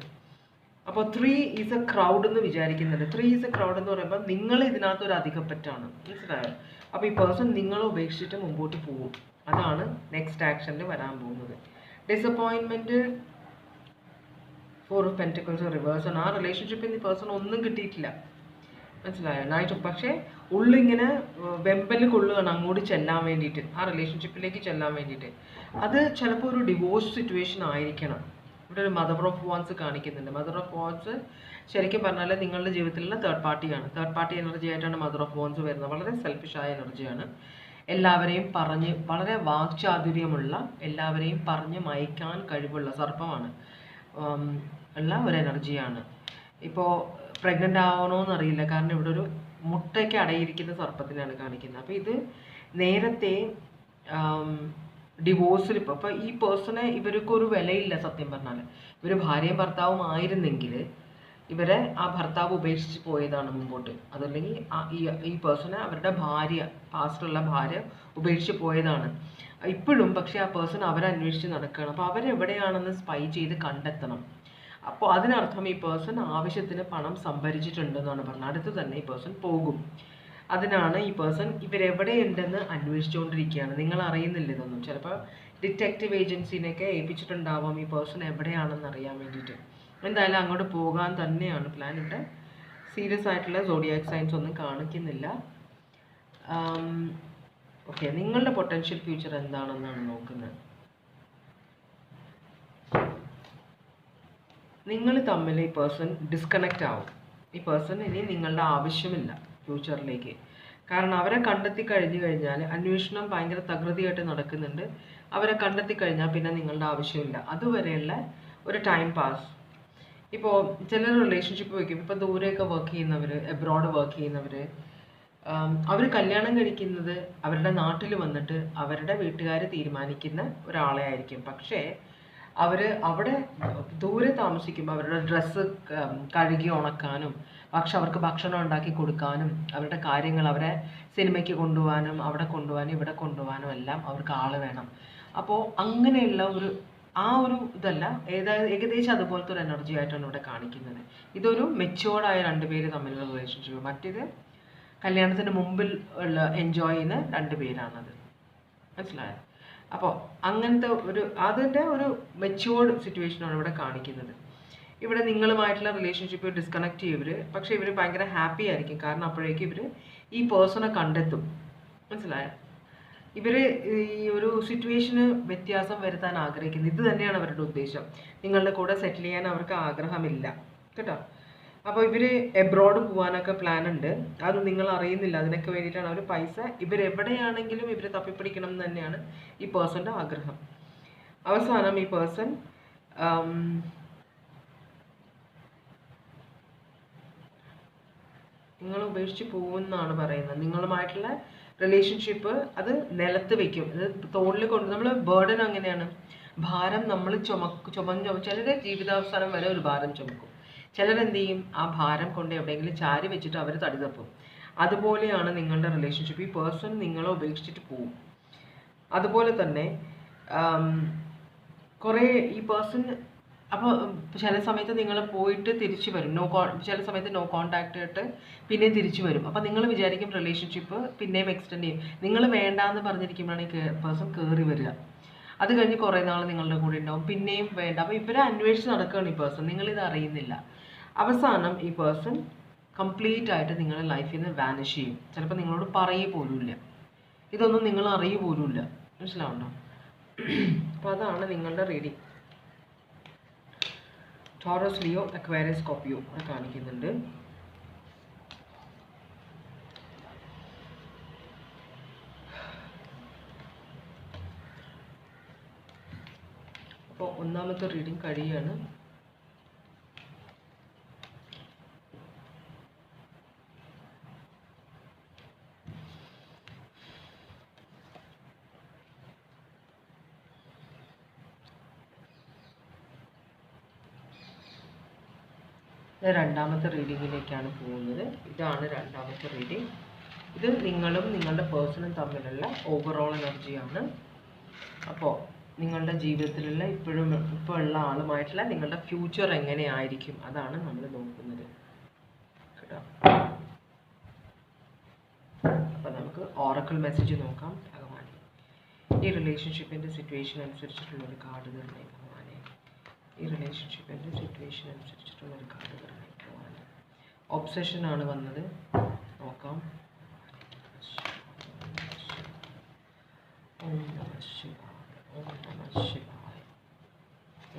അപ്പോൾ 3 ഈസ് എ ക്രൗഡ് എന്ന് വിചാരിക്കുന്നുണ്ട്. 3 ഈസ് എ ക്രൗഡ് എന്ന് പറയുമ്പോൾ നിങ്ങൾ ഇതിനകത്ത് ഒരു അധികപ്പറ്റാണ്, മനസ്സിലായോ? അപ്പോൾ ഈ പേഴ്സൺ നിങ്ങളെ ഉപേക്ഷിച്ചിട്ട് മുമ്പോട്ട് പോകും. അതാണ് നെക്സ്റ്റ് ആക്ഷനിൽ വരാൻ പോകുന്നത്. ഡിസപ്പോയിൻമെൻറ്റ്, 4 ഓഫ് പെൻറ്റിക്കിൾസ് റിവേഴ്സ് ആണ്. ആ റിലേഷൻഷിപ്പിൽ ഈ പേഴ്സൺ ഒന്നും കിട്ടിയിട്ടില്ല, മനസ്സിലായോ? നൈറ്റ്. പക്ഷേ ഉള്ളിങ്ങനെ വെമ്പൽ കൊള്ളുകയാണ് അങ്ങോട്ട് ചെല്ലാൻ വേണ്ടിയിട്ട്, ആ റിലേഷൻഷിപ്പിലേക്ക് ചെല്ലാൻ വേണ്ടിയിട്ട്. അത് ചിലപ്പോൾ ഒരു ഡിവോഴ്സ് സിറ്റുവേഷൻ ആയിരിക്കണം. ഇവിടെ ഒരു മദർ ഓഫ് വാൻസ് കാണിക്കുന്നുണ്ട്. മദർ ഓഫ് വാൻസ് ശരിക്കും പറഞ്ഞാൽ നിങ്ങളുടെ ജീവിതത്തിലുള്ള തേർഡ് പാർട്ടിയാണ്. തേർഡ് പാർട്ടി എനർജി ആയിട്ടാണ് മദർ ഓഫ് വാൻസ് വരുന്നത്. വളരെ സെൽഫിഷായ എനർജിയാണ്. എല്ലാവരെയും പറഞ്ഞ്, വളരെ വാക്ചാതുര്യമുള്ള, എല്ലാവരെയും പറഞ്ഞ് മയക്കാൻ കഴിവുള്ള സർപ്പമാണ് ഉള്ള ഒരു എനർജിയാണ്. ഇപ്പോൾ പ്രഗ്നൻ്റ് ആവണമെന്നറിയില്ല, കാരണം ഇവിടെ ഒരു മുട്ടയ്ക്ക് അടയിരിക്കുന്ന സർപ്പത്തിനാണ് കാണിക്കുന്നത്. അപ്പോൾ ഇത് നേരത്തെ ഡിവോഴ്സിൽ ഇപ്പോൾ ഈ പേഴ്സണെ ഇവർക്കൊരു വിലയില്ല. സത്യം പറഞ്ഞാൽ ഇവർ ഭാര്യയും ഭർത്താവും ആയിരുന്നെങ്കിൽ ഇവരെ ആ ഭർത്താവ് ഉപേക്ഷിച്ച് പോയതാണ് മുമ്പോട്ട്. അതല്ലെങ്കിൽ ഈ പേഴ്സണെ അവരുടെ ഭാര്യ, പാസ്റ്റുള്ള ഭാര്യ ഉപേക്ഷിച്ച് പോയതാണ് ഇപ്പോഴും. പക്ഷേ ആ പേഴ്സൺ അവരെ അന്വേഷിച്ച് നടക്കുകയാണ്. അപ്പോൾ അവരെവിടെയാണെന്ന് സ്പൈ ചെയ്ത് കണ്ടെത്തണം. അപ്പോൾ അതിനർത്ഥം ഈ പേഴ്സൺ ആവശ്യത്തിന് പണം സംഭരിച്ചിട്ടുണ്ടെന്നാണ് പറഞ്ഞത്. അടുത്ത് തന്നെ ഈ പേഴ്സൺ പോകും. അതിനാണ് ഈ പേഴ്സൺ ഇവരെവിടെയുണ്ടെന്ന് അന്വേഷിച്ചുകൊണ്ടിരിക്കുകയാണ്. നിങ്ങൾ അറിയുന്നില്ല ഇതൊന്നും. ചിലപ്പോൾ ഡിറ്റക്റ്റീവ് ഏജൻസിനെയൊക്കെ ഏൽപ്പിച്ചിട്ടുണ്ടാവാം ഈ പേഴ്സൺ എവിടെയാണെന്ന് അറിയാൻ വേണ്ടിയിട്ട്. എന്തായാലും അങ്ങോട്ട് പോകാൻ തന്നെയാണ് പ്ലാൻ. ഇവിടെ സീരിയസ് ആയിട്ടുള്ള സോഡിയാക് സൈൻസ് ഒന്നും കാണിക്കുന്നില്ല. ഓക്കെ, നിങ്ങളുടെ പൊട്ടൻഷ്യൽ ഫ്യൂച്ചർ എന്താണെന്നാണ് നോക്കുന്നത്. നിങ്ങൾ തമ്മിൽ ഈ പേഴ്സൺ ഡിസ്കണക്റ്റ് ആവും. ഈ പേഴ്സൺ ഇനി നിങ്ങളുടെ ആവശ്യമില്ല ഫ്യൂച്ചറിലേക്ക്. കാരണം അവരെ കണ്ടെത്തി കഴിഞ്ഞു കഴിഞ്ഞാൽ അന്വേഷണം ഭയങ്കര തകൃതിയായിട്ട് നടക്കുന്നുണ്ട്. അവരെ കണ്ടെത്തി കഴിഞ്ഞാൽ പിന്നെ നിങ്ങളുടെ ആവശ്യമില്ല. അതുവരെയുള്ള ഒരു ടൈം പാസ്. ഇപ്പോൾ ചിലർ റിലേഷൻഷിപ്പ് വയ്ക്കും. ഇപ്പോൾ ദൂരെയൊക്കെ വർക്ക് ചെയ്യുന്നവർ, എബ്രോഡ് വർക്ക് ചെയ്യുന്നവർ, അവർ കല്യാണം കഴിക്കുന്നത് അവരുടെ നാട്ടിൽ വന്നിട്ട് അവരുടെ വീട്ടുകാർ തീരുമാനിക്കുന്ന ഒരാളെ ആയിരിക്കും. പക്ഷേ അവർ അവിടെ ദൂരെ താമസിക്കുമ്പോൾ അവരുടെ ഡ്രസ്സ് കഴുകി ഉണക്കാനും, പക്ഷെ അവർക്ക് ഭക്ഷണം ഉണ്ടാക്കി കൊടുക്കാനും, അവരുടെ കാര്യങ്ങൾ അവരെ സിനിമയ്ക്ക് കൊണ്ടുപോകാനും, അവിടെ കൊണ്ടുപോകാനും ഇവിടെ കൊണ്ടുപോകാനും എല്ലാം അവർക്ക് ആൾ വേണം. അപ്പോൾ അങ്ങനെയുള്ള ഒരു ഇതല്ല, ഏകദേശം അതുപോലത്തെ ഒരു എനർജി ആയിട്ടാണ് ഇവിടെ കാണിക്കുന്നത്. ഇതൊരു മെച്ചുവേർഡായ 2 പേര് തമ്മിലുള്ള റിലേഷൻഷിപ്പ്. മറ്റേത് കല്യാണത്തിന് മുമ്പിൽ ഉള്ള എൻജോയ് ചെയ്യുന്ന 2 പേരാണത്, മനസ്സിലായോ? അപ്പോൾ അങ്ങനത്തെ അതിൻ്റെ ഒരു മെച്ചുവേർഡ് സിറ്റുവേഷനാണ് ഇവിടെ കാണിക്കുന്നത്. ഇവിടെ നിങ്ങളുമായിട്ടുള്ള റിലേഷൻഷിപ്പ് ഡിസ്കണക്ട് ചെയ്യവർ, പക്ഷേ ഇവർ ഭയങ്കര ഹാപ്പി ആയിരിക്കും. കാരണം അപ്പോഴേക്കും ഇവർ ഈ പേഴ്സണെ കണ്ടെത്തും, മനസ്സിലായോ? ഇവർ ഈ ഒരു സിറ്റുവേഷന് വ്യത്യാസം വരുത്താൻ ആഗ്രഹിക്കുന്നത്. ഇത് തന്നെയാണ് അവരുടെ ഉദ്ദേശം. നിങ്ങളുടെ കൂടെ സെറ്റിൽ ചെയ്യാൻ അവർക്ക് ആഗ്രഹമില്ല, കേട്ടോ. അപ്പോൾ ഇവർ എബ്രോഡ് പോകാനൊക്കെ പ്ലാൻ ഉണ്ട്. അത് നിങ്ങൾ അറിയുന്നില്ല. അതിനൊക്കെ വേണ്ടിയിട്ടാണ് അവർ പൈസ ഇവരെവിടെയാണെങ്കിലും ഇവർ തപ്പിപ്പിടിക്കണം എന്ന് തന്നെയാണ് ഈ പേഴ്സൻ്റെ ആഗ്രഹം. അവസാനം ഈ പേഴ്സൺ നിങ്ങൾ ഉപേക്ഷിച്ച് പോകുമെന്നാണ് പറയുന്നത്. നിങ്ങളുമായിട്ടുള്ള റിലേഷൻഷിപ്പ് അത് നിലത്ത് വെക്കും. അത് തോളിൽ കൊണ്ട് നമ്മൾ ബേർഡൻ അങ്ങനെയാണ്. ഭാരം നമ്മൾ ചുമന്ന് ചിലർ ജീവിതാവസാനം വരെ ഒരു ഭാരം ചുമക്കും. ചിലരെന്ത് ചെയ്യും, ആ ഭാരം കൊണ്ട് എവിടെയെങ്കിലും ചാരി വെച്ചിട്ട് അവർ തടി തപ്പും. അതുപോലെയാണ് നിങ്ങളുടെ റിലേഷൻഷിപ്പ്. ഈ പേഴ്സൺ നിങ്ങളെ ഉപേക്ഷിച്ചിട്ട് പോകും. അതുപോലെ തന്നെ കുറേ ഈ പേഴ്സൺ അപ്പോൾ ചില സമയത്ത് നിങ്ങൾ പോയിട്ട് തിരിച്ചു വരും. ചില സമയത്ത് നോ കോണ്ടാക്ട് ആയിട്ട് പിന്നെയും തിരിച്ചു വരും. അപ്പോൾ നിങ്ങൾ വിചാരിക്കും റിലേഷൻഷിപ്പ് പിന്നെയും എക്സ്റ്റെൻഡ് ചെയ്യും. നിങ്ങൾ വേണ്ടാന്ന് പറഞ്ഞിരിക്കുമ്പോഴാണ് ഈ പേഴ്സൺ കയറി വരിക. അത് കഴിഞ്ഞ് കുറേ നാൾ നിങ്ങളുടെ കൂടെ ഉണ്ടാവും, പിന്നെയും വേണ്ട. അപ്പോൾ ഇവരെ അന്വേഷിച്ച് നടക്കുകയാണ് ഈ പേഴ്സൺ. നിങ്ങളിത് അറിയുന്നില്ല. അവസാനം ഈ പേഴ്സൺ കംപ്ലീറ്റ് ആയിട്ട് നിങ്ങളുടെ ലൈഫിൽ നിന്ന് വാനിഷ് ചെയ്യും. ചിലപ്പോൾ നിങ്ങളോട് പറയുക പോലുമില്ല. ഇതൊന്നും നിങ്ങൾ അറിയുക പോലുമില്ല, മനസ്സിലാവുണ്ടോ? അപ്പോൾ അതാണ് നിങ്ങളുടെ reading. Taurus, Leo, Aquarius, Scorpio കാണിക്കുന്നുണ്ട്. ഒന്നാമത്തെ റീഡിങ് കഴിയാണ്. രണ്ടാമത്തെ റീഡിങ്ങിലേക്കാണ് പോകുന്നത്. ഇതാണ് രണ്ടാമത്തെ റീഡിങ്. ഇത് നിങ്ങളും നിങ്ങളുടെ പേഴ്സണും തമ്മിലുള്ള ഓവറോൾ എനർജിയാണ്. അപ്പോൾ നിങ്ങളുടെ ജീവിതത്തിലുള്ള ഇപ്പോൾ ഉള്ള ആളുമായിട്ടുള്ള നിങ്ങളുടെ ഫ്യൂച്ചർ എങ്ങനെയായിരിക്കും അതാണ് നമ്മൾ നോക്കുന്നത് കേട്ടോ. അപ്പോൾ നമുക്ക് ഓറക്കിൾ മെസ്സേജ് നോക്കാം. ഭഗവാനെ, ഈ റിലേഷൻഷിപ്പിൻ്റെ സിറ്റുവേഷൻ അനുസരിച്ചിട്ടുള്ളൊരു കാർഡ് തരണേ ഭഗവാനെ. ഈ റിലേഷൻഷിപ്പിൻ്റെ സിറ്റുവേഷൻ അനുസരിച്ചിട്ടുള്ളൊരു കാർഡ് തരണേ ഭഗവാനെ. ഒബ്സഷനാണ് വന്നത്, നോക്കാം. ഓം നമഃ ശിവായ, ഓം നമഃ ശിവായ,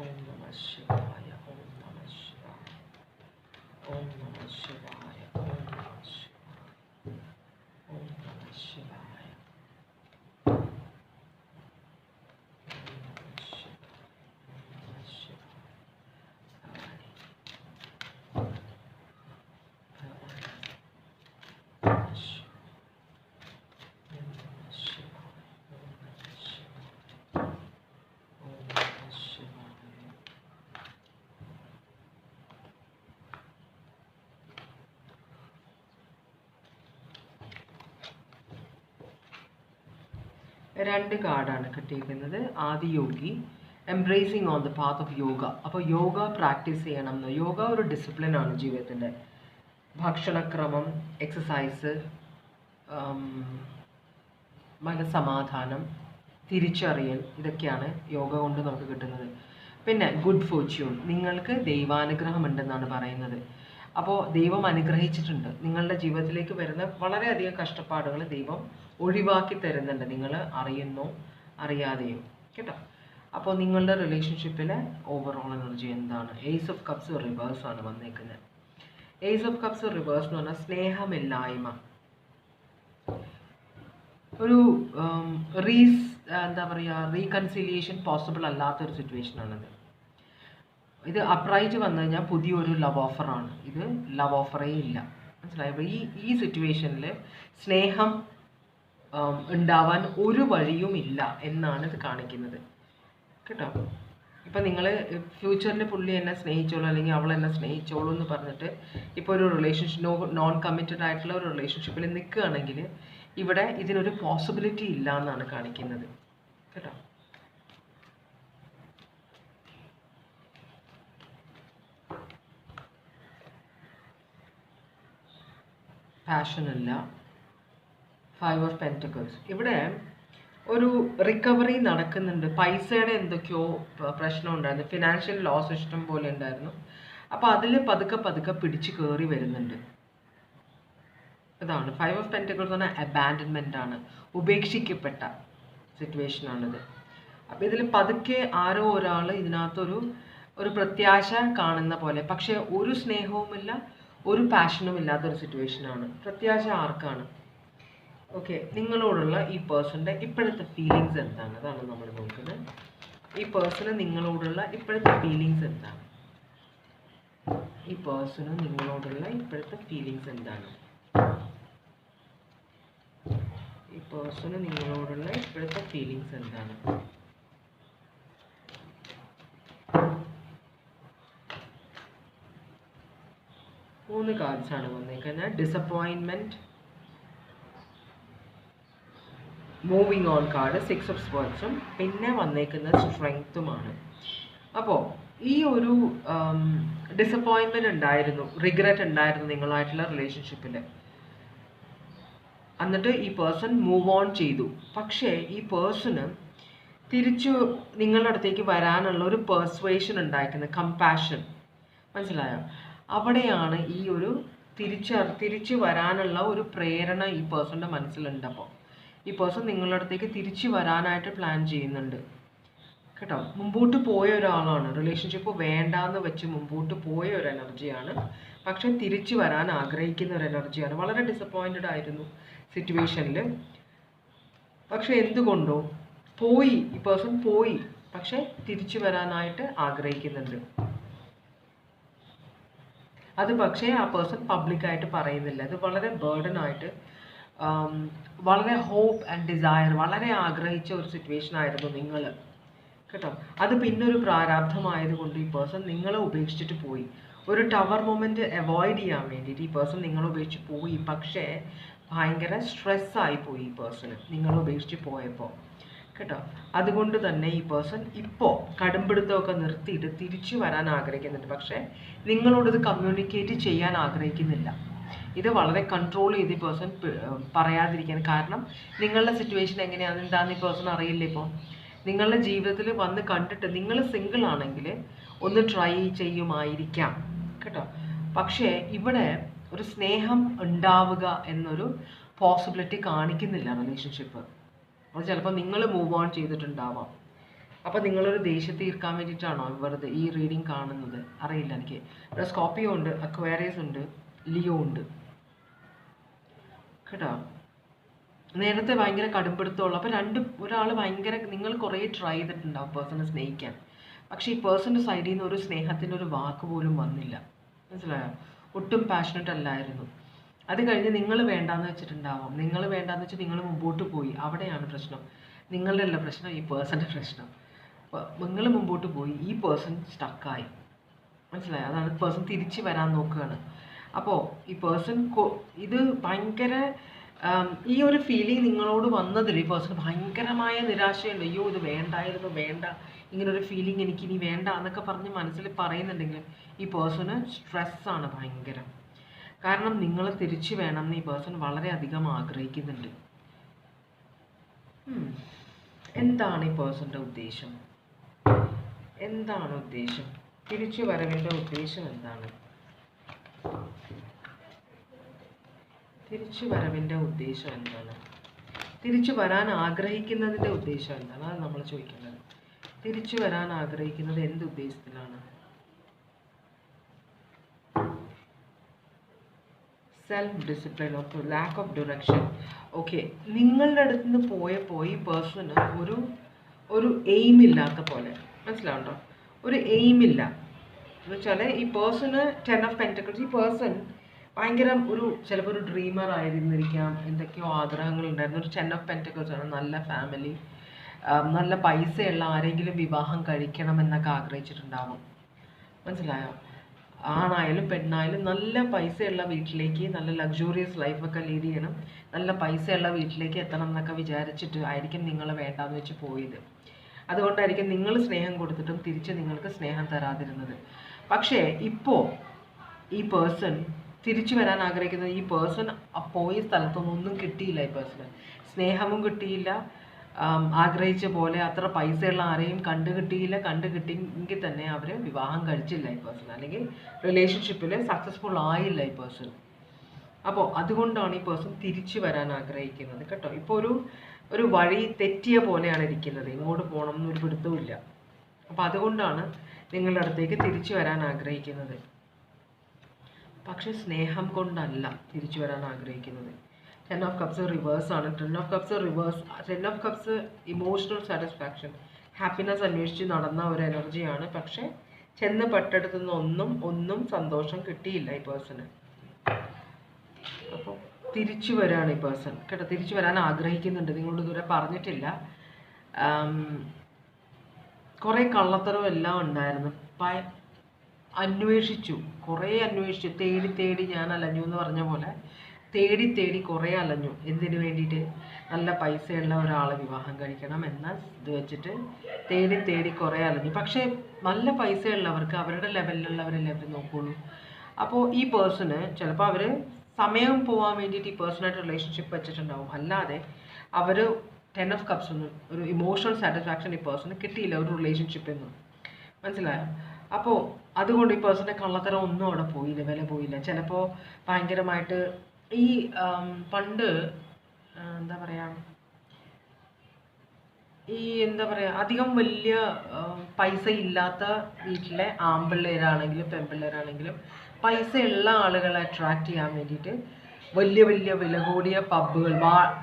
ഓം നമഃ ശിവായ, ഓം നമഃ ശിവായ, ഓം നമഃ ശിവായ, ഓം നമഃ ശിവായ, ഓം നമഃ ശിവായ, ഓം നമഃ ശിവായ. രണ്ട് കാർഡാണ് കിട്ടിയിരിക്കുന്നത്. Adiyogi, embracing on the path of yoga. അപ്പോൾ യോഗ പ്രാക്ടീസ് ചെയ്യണം എന്ന്. യോഗ ഒരു ഡിസിപ്ലിനാണ് ജീവിതത്തിൻ്റെ. ഭക്ഷണക്രമം, എക്സസൈസ്, മനസ്സമാധാനം, തിരിച്ചറിയൽ, ഇതൊക്കെയാണ് യോഗ കൊണ്ട് നമുക്ക് കിട്ടുന്നത്. പിന്നെ ഗുഡ് ഫോർച്യൂൺ, നിങ്ങൾക്ക് ദൈവാനുഗ്രഹം ഉണ്ടെന്നാണ് പറയുന്നത്. അപ്പോൾ ദൈവം അനുഗ്രഹിച്ചിട്ടുണ്ട്. നിങ്ങളുടെ ജീവിതത്തിലേക്ക് വരുന്ന വളരെയധികം കഷ്ടപ്പാടുകൾ ദൈവം ഒഴിവാക്കി തരുന്നുണ്ട്, നിങ്ങൾ അറിയുന്നോ അറിയാതെയോ കേട്ടോ. അപ്പോൾ നിങ്ങളുടെ റിലേഷൻഷിപ്പിലെ ഓവറോൾ എനർജി എന്താണ്? ഏസ് ഓഫ് കപ്സ് റിവേഴ്സ് ആണ് വന്നേക്കുന്നത്. ഏസ് ഓഫ് കപ്സ് റിവേഴ്സ് എന്ന് പറഞ്ഞാൽ സ്നേഹമില്ലായ്മ, ഒരു എന്താ പറയുക, റീകൺസിലിയേഷൻ പോസിബിൾ അല്ലാത്തൊരു സിറ്റുവേഷനാണത്. ഇത് അപ്രൈറ്റ് വന്നു കഴിഞ്ഞാൽ പുതിയൊരു ലവ് ഓഫറാണ്. ഇത് ലവ് ഓഫറേ ഇല്ല, മനസ്സിലായപ്പോൾ ഈ സിറ്റുവേഷനിൽ സ്നേഹം ഉണ്ടാവാൻ ഒരു വഴിയും ഇല്ല എന്നാണ് ഇത് കാണിക്കുന്നത് കേട്ടോ. ഇപ്പം നിങ്ങൾ ഫ്യൂച്ചറിൽ പുള്ളി എന്നെ സ്നേഹിച്ചോളൂ അല്ലെങ്കിൽ അവൾ എന്നെ സ്നേഹിച്ചോളൂ എന്ന് പറഞ്ഞിട്ട് ഇപ്പോൾ ഒരു റിലേഷൻഷിപ്പ് നോൺ കമ്മിറ്റഡ് ആയിട്ടുള്ള ഒരു റിലേഷൻഷിപ്പിൽ നിൽക്കുകയാണെങ്കിൽ ഇവിടെ ഇതിനൊരു പോസിബിലിറ്റി ഇല്ല എന്നാണ് കാണിക്കുന്നത് കേട്ടോ. പാഷൻ ഇല്ല. 5 ഓഫ് പെൻറ്റക്കിൾസ്, ഇവിടെ ഒരു റിക്കവറി നടക്കുന്നുണ്ട്. പൈസയുടെ എന്തൊക്കെയോ പ്രശ്നം ഉണ്ടായിരുന്നു, ഫിനാൻഷ്യൽ ലോസ് ഇഷ്ടം പോലെ ഉണ്ടായിരുന്നു. അപ്പോൾ അതിൽ പതുക്കെ പതുക്കെ പിടിച്ച് കയറി വരുന്നുണ്ട്. ഇതാണ് 5 ഓഫ് പെൻറ്റക്കിൾസ് എന്ന് പറഞ്ഞാൽ അബാൻഡൻമെൻ്റ് ആണ്, ഉപേക്ഷിക്കപ്പെട്ട സിറ്റുവേഷനാണിത്. അപ്പോൾ ഇതിൽ പതുക്കെ ആരോ ഒരാൾ ഇതിനകത്തൊരു പ്രത്യാശ കാണുന്ന പോലെ, പക്ഷേ ഒരു സ്നേഹവുമില്ല, ഒരു പാഷനും ഇല്ലാത്തൊരു സിറ്റുവേഷനാണ്. പ്രത്യാശ ആർക്കാണ്? ഓക്കെ, നിങ്ങളോടുള്ള ഈ പേഴ്സണിൻ്റെ ഇപ്പോഴത്തെ ഫീലിങ്സ് എന്താണ്? അതാണ് നമ്മൾ നോക്കുന്നത്. ഈ പേഴ്സണ് നിങ്ങളോടുള്ള ഇപ്പോഴത്തെ ഫീലിങ്സ് എന്താണ്? ഈ പേഴ്സണ് നിങ്ങളോടുള്ള ഇപ്പോഴത്തെ ഫീലിങ്സ് എന്താണ്? ഈ പേഴ്സണ് നിങ്ങളോടുള്ള ഇപ്പോഴത്തെ ഫീലിങ്സ് എന്താണ്? മൂന്ന് കാർഡ്സ് ആണ് വന്നേക്കുന്നത്. Disappointment, moving on card, 6 of സ്വർഡ്സും പിന്നെ വന്നേക്കുന്നത് സ്ട്രെങ്ത്തുമാണ്. അപ്പോൾ ഈ ഒരു ഡിസപ്പോയിൻമെൻറ്റ് ഉണ്ടായിരുന്നു, റിഗ്രറ്റ് ഉണ്ടായിരുന്നു നിങ്ങളായിട്ടുള്ള റിലേഷൻഷിപ്പിൽ. എന്നിട്ട് ഈ പേഴ്സൺ മൂവ് ഓൺ ചെയ്തു. പക്ഷേ ഈ പേഴ്സണ് തിരിച്ചു നിങ്ങളുടെ അടുത്തേക്ക് വരാനുള്ള ഒരു പെർസ്വേഷൻ ഉണ്ടായിരിക്കുന്നത്, കമ്പാഷൻ, മനസ്സിലായോ? അവിടെയാണ് ഈ ഒരു തിരിച്ചു വരാനുള്ള ഒരു പ്രേരണ ഈ പേഴ്സണിൻ്റെ മനസ്സിലുണ്ട്. അപ്പോൾ ഈ പേഴ്സൺ നിങ്ങളുടെ അടുത്തേക്ക് തിരിച്ചു വരാനായിട്ട് പ്ലാൻ ചെയ്യുന്നുണ്ട് കേട്ടോ. മുമ്പോട്ട് പോയ ഒരാളാണ്, റിലേഷൻഷിപ്പ് വേണ്ടാന്ന് വെച്ച് മുമ്പോട്ട് പോയ ഒരു എനർജിയാണ്, പക്ഷെ തിരിച്ചു വരാൻ ആഗ്രഹിക്കുന്ന ഒരു എനർജിയാണ്. വളരെ ഡിസപ്പോയിൻറ്റഡ് ആയിരുന്നു സിറ്റുവേഷനിൽ, പക്ഷെ എന്തുകൊണ്ടോ പോയി, ഈ പേഴ്സൺ പോയി. പക്ഷെ തിരിച്ചു വരാനായിട്ട് ആഗ്രഹിക്കുന്നുണ്ട്. അത് പക്ഷേ ആ പേഴ്സൺ പബ്ലിക്കായിട്ട് പറയുന്നില്ല. അത് വളരെ ബേർഡനായിട്ട് വളരെ ഹോപ്പ് ആൻഡ് ഡിസയർ, വളരെ ആഗ്രഹിച്ച ഒരു സിറ്റുവേഷൻ ആയിരുന്നു നിങ്ങൾ, കേട്ടോ. അത് പിന്നെ ഒരു പ്രാരാബ്ധമായതുകൊണ്ട് ഈ പേഴ്സൺ നിങ്ങളെ ഉപേക്ഷിച്ചിട്ട് പോയി. ഒരു ടവർ മൊമെൻറ്റ് അവോയ്ഡ് ചെയ്യാൻ വേണ്ടിയിട്ട് ഈ പേഴ്സൺ നിങ്ങളെ ഉപേക്ഷിച്ച് പോയി. പക്ഷേ ഭയങ്കര സ്ട്രെസ്സായി പോയി ഈ പേഴ്സണ് നിങ്ങളെ ഉപേക്ഷിച്ച് പോയപ്പോൾ, കേട്ടോ. അതുകൊണ്ട് തന്നെ ഈ പേഴ്സൺ ഇപ്പോൾ കടുംപിടുത്തമൊക്കെ നിർത്തിയിട്ട് തിരിച്ചു വരാൻ ആഗ്രഹിക്കുന്നുണ്ട്. പക്ഷേ നിങ്ങളോടത് കമ്മ്യൂണിക്കേറ്റ് ചെയ്യാൻ ആഗ്രഹിക്കുന്നില്ല. ഇത് വളരെ കൺട്രോൾ ചെയ്ത് ഈ പേഴ്സൺ പറയാതിരിക്കാൻ. കാരണം നിങ്ങളുടെ സിറ്റുവേഷൻ എങ്ങനെയാണ് എന്താണെന്ന് ഈ പേഴ്സൺ അറിയില്ല. ഇപ്പോൾ നിങ്ങളുടെ ജീവിതത്തിൽ വന്ന് കണ്ടിട്ട് നിങ്ങൾ സിംഗിൾ ആണെങ്കിൽ ഒന്ന് ട്രൈ ചെയ്യുമായിരിക്കാം, കേട്ടോ. പക്ഷേ ഇവിടെ ഒരു സ്നേഹം ഉണ്ടാവുക എന്നൊരു പോസിബിലിറ്റി കാണിക്കുന്നില്ല റിലേഷൻഷിപ്പ്. അത് ചിലപ്പോൾ നിങ്ങൾ മൂവ് ഓൺ ചെയ്തിട്ടുണ്ടാവാം. അപ്പോൾ നിങ്ങളൊരു ദേഷ്യം തീർക്കാൻ വേണ്ടിയിട്ടാണോ വെറുതെ ഈ റീഡിങ് കാണുന്നത്? അറിയില്ല എനിക്ക്. ഇവിടെ സ്കോർപ്പിയോ ഉണ്ട്, അക്വേറിയസ് ഉണ്ട്, ലിയോ ഉണ്ട്, കേട്ടോ. നേരത്തെ ഭയങ്കര കടുംപിടുത്തമുള്ള, അപ്പോൾ ഒരാൾ ഭയങ്കര, നിങ്ങൾ കുറേ ട്രൈ ചെയ്തിട്ടുണ്ടാവും പേഴ്സണെ സ്നേഹിക്കാൻ. പക്ഷേ ഈ പേഴ്സൻ്റെ സൈഡിൽ നിന്ന് ഒരു സ്നേഹത്തിൻ്റെ ഒരു വാക്ക് പോലും വന്നില്ല, മനസ്സിലായോ? ഒട്ടും പാഷനറ്റ് അല്ലായിരുന്നു. അത് കഴിഞ്ഞ് നിങ്ങൾ വേണ്ടാന്ന് വെച്ചിട്ടുണ്ടാവാം. നിങ്ങൾ വേണ്ടാന്ന് വെച്ചാൽ നിങ്ങൾ മുമ്പോട്ട് പോയി. അവിടെയാണ് പ്രശ്നം. നിങ്ങളുടെ അല്ല പ്രശ്നം, ഈ പേഴ്സൻ്റെ പ്രശ്നം. നിങ്ങൾ മുമ്പോട്ട് പോയി, ഈ പേഴ്സൺ സ്റ്റക്കായി, മനസ്സിലായോ? അതാണ് പേഴ്സൺ തിരിച്ച് വരാൻ നോക്കുകയാണ്. അപ്പോൾ ഈ പേഴ്സൺ ഇത് ഭയങ്കര ഈ ഒരു ഫീലിംഗ് നിങ്ങളോട് വന്നതിൽ ഈ പേഴ്സൺ ഭയങ്കരമായ നിരാശയുണ്ട്. അയ്യോ ഇത് വേണ്ടായിരുന്നു, വേണ്ട, ഇങ്ങനൊരു ഫീലിംഗ് എനിക്കിനി വേണ്ട എന്നൊക്കെ പറഞ്ഞ് മനസ്സിൽ പറയുന്നുണ്ടെങ്കിലും ഈ പേഴ്സണ് സ്ട്രെസ്സാണ് ഭയങ്കരം. കാരണം നിങ്ങൾ തിരിച്ചു വേണം എന്ന് ഈ പേഴ്സൺ വളരെയധികം ആഗ്രഹിക്കുന്നുണ്ട്. എന്താണ് ഈ പേഴ്സൻ്റെ ഉദ്ദേശം? എന്താണ് ഉദ്ദേശം? തിരിച്ചു വരവിൻ്റെ ഉദ്ദേശം എന്താണ്? തിരിച്ചു വരവിൻ്റെ ഉദ്ദേശം എന്താണ്? തിരിച്ചു വരാൻ ആഗ്രഹിക്കുന്നതിൻ്റെ ഉദ്ദേശം എന്താണ്? അത് നമ്മൾ ചോദിക്കേണ്ടത്. തിരിച്ചു വരാൻ ആഗ്രഹിക്കുന്നത് എന്ത് ഉദ്ദേശത്തിലാണ്? Self discipline of lack of direction. Okay, നിങ്ങളുടെ അടുത്ത് നിന്ന് പോയപ്പോൾ ഈ പേഴ്സണ് ഒരു എയിമില്ലാത്ത പോലെ, മനസ്സിലാവുണ്ടോ? ഒരു എയിമില്ല എന്ന് വെച്ചാൽ ഈ പേഴ്സണ് 10 of Pentacles. ഈ പേഴ്സൺ ഭയങ്കര ചിലപ്പോൾ ഒരു ഡ്രീമർ ആയിരുന്നിരിക്കാം, എന്തൊക്കെയോ ആഗ്രഹങ്ങൾ ഉണ്ടായിരുന്നു. ഒരു 10 of Pentacles ആണ്. നല്ല ഫാമിലി, നല്ല പൈസയുള്ള ആരെങ്കിലും വിവാഹം കഴിക്കണം എന്നൊക്കെ ആഗ്രഹിച്ചിട്ടുണ്ടാവും, മനസ്സിലായോ? ആണായാലും പെണ്ണായാലും നല്ല പൈസയുള്ള വീട്ടിലേക്ക്, നല്ല ലക്ഷൂറിയസ് ലൈഫൊക്കെ ലീഡ് ചെയ്യണം, നല്ല പൈസയുള്ള വീട്ടിലേക്ക് എത്തണം എന്നൊക്കെ വിചാരിച്ചിട്ട് ആയിരിക്കും നിങ്ങൾ വേണ്ടാന്ന് വെച്ച് പോയത്. അതുകൊണ്ടായിരിക്കും നിങ്ങൾ സ്നേഹം കൊടുത്തിട്ടും തിരിച്ച് നിങ്ങൾക്ക് സ്നേഹം തരാതിരുന്നത്. പക്ഷേ ഇപ്പോൾ ഈ പേഴ്സൺ തിരിച്ചു വരാൻ ആഗ്രഹിക്കുന്നത്, ഈ പേഴ്സൺ പോയ സ്ഥലത്തൊന്നും ഒന്നും കിട്ടിയില്ല. ഈ പേഴ്സണ് സ്നേഹവും കിട്ടിയില്ല, ആഗ്രഹിച്ച പോലെ അത്ര പൈസയുള്ള ആരെയും കണ്ടുകിട്ടിയെങ്കിൽ തന്നെ അവർ വിവാഹം കഴിച്ചില്ല ഈ പേഴ്സൺ, അല്ലെങ്കിൽ റിലേഷൻഷിപ്പിൽ സക്സസ്ഫുൾ ആയില്ല ഈ പേഴ്സൺ. അപ്പോൾ അതുകൊണ്ടാണ് ഈ പേഴ്സൺ തിരിച്ചു വരാൻ ആഗ്രഹിക്കുന്നത്, കേട്ടോ. ഇപ്പോൾ ഒരു വഴി തെറ്റിയ പോലെയാണ് ഇരിക്കുന്നത്. ഇങ്ങോട്ട് പോകണം എന്നൊരു പിടുത്തവുമില്ല. അപ്പോൾ അതുകൊണ്ടാണ് നിങ്ങളുടെ അടുത്തേക്ക് തിരിച്ചു വരാൻ ആഗ്രഹിക്കുന്നത്. പക്ഷെ സ്നേഹം കൊണ്ടല്ല തിരിച്ചു വരാൻ ആഗ്രഹിക്കുന്നത്. 10 of Cups റിവേഴ്സ് ആണ്. 10 of Cups reverse, 10 of Cups emotional satisfaction, happiness അന്വേഷിച്ച് നടന്ന ഒരു എനർജിയാണ്. പക്ഷെ ചെന്ന് പെട്ടെടുത്തുനിന്ന് ഒന്നും സന്തോഷം കിട്ടിയില്ല ഈ പേഴ്സണ്. അപ്പോൾ തിരിച്ചു വരാണ് ഈ പേഴ്സൺ, കേട്ടോ. തിരിച്ചു വരാൻ ആഗ്രഹിക്കുന്നുണ്ട്. നിങ്ങളോട് ഇതുവരെ പറഞ്ഞിട്ടില്ല. കുറേ കള്ളത്തരവും എല്ലാം ഉണ്ടായിരുന്നു. കുറേ അന്വേഷിച്ചു, തേടി ഞാൻ അലഞ്ഞു എന്ന് പറഞ്ഞ പോലെ തേടി കുറേ അലഞ്ഞു. എന്തിനു വേണ്ടിയിട്ട്? നല്ല പൈസയുള്ള ഒരാളെ വിവാഹം കഴിക്കണം എന്ന ഇത് വെച്ചിട്ട് തേടി കുറേ അലഞ്ഞു. പക്ഷേ നല്ല പൈസയുള്ളവർക്ക് അവരുടെ ലെവലിലുള്ളവരല്ലേ അവർ നോക്കുള്ളൂ. അപ്പോൾ ഈ പേഴ്സണ് ചിലപ്പോൾ അവർ സമയം പോകാൻ വേണ്ടിയിട്ട് ഈ പേഴ്സണായിട്ട് റിലേഷൻഷിപ്പ് വെച്ചിട്ടുണ്ടാവും. അല്ലാതെ അവർ 10 of Cups ഒന്നും ഒരു ഇമോഷണൽ സാറ്റിസ്ഫാക്ഷൻ ഈ പേഴ്സണ് കിട്ടിയില്ല ഒരു റിലേഷൻഷിപ്പിൽ നിന്നും, മനസ്സിലായോ? അപ്പോൾ അതുകൊണ്ട് ഈ പേഴ്സൻ്റെ കള്ളത്തരം ഒന്നും അവിടെ പോയില്ല, വില പോയില്ല. ചിലപ്പോൾ ഭയങ്കരമായിട്ട് ഈ പണ്ട് എന്താ പറയുക അധികം വലിയ പൈസ ഇല്ലാത്ത വീട്ടിലെ ആൺപിള്ളേരാണെങ്കിലും പെൺപിള്ളേരാണെങ്കിലും പൈസയുള്ള ആളുകളെ അട്രാക്റ്റ് ചെയ്യാൻ വേണ്ടിയിട്ട് വലിയ വില കൂടിയ പബ്ബുകൾ,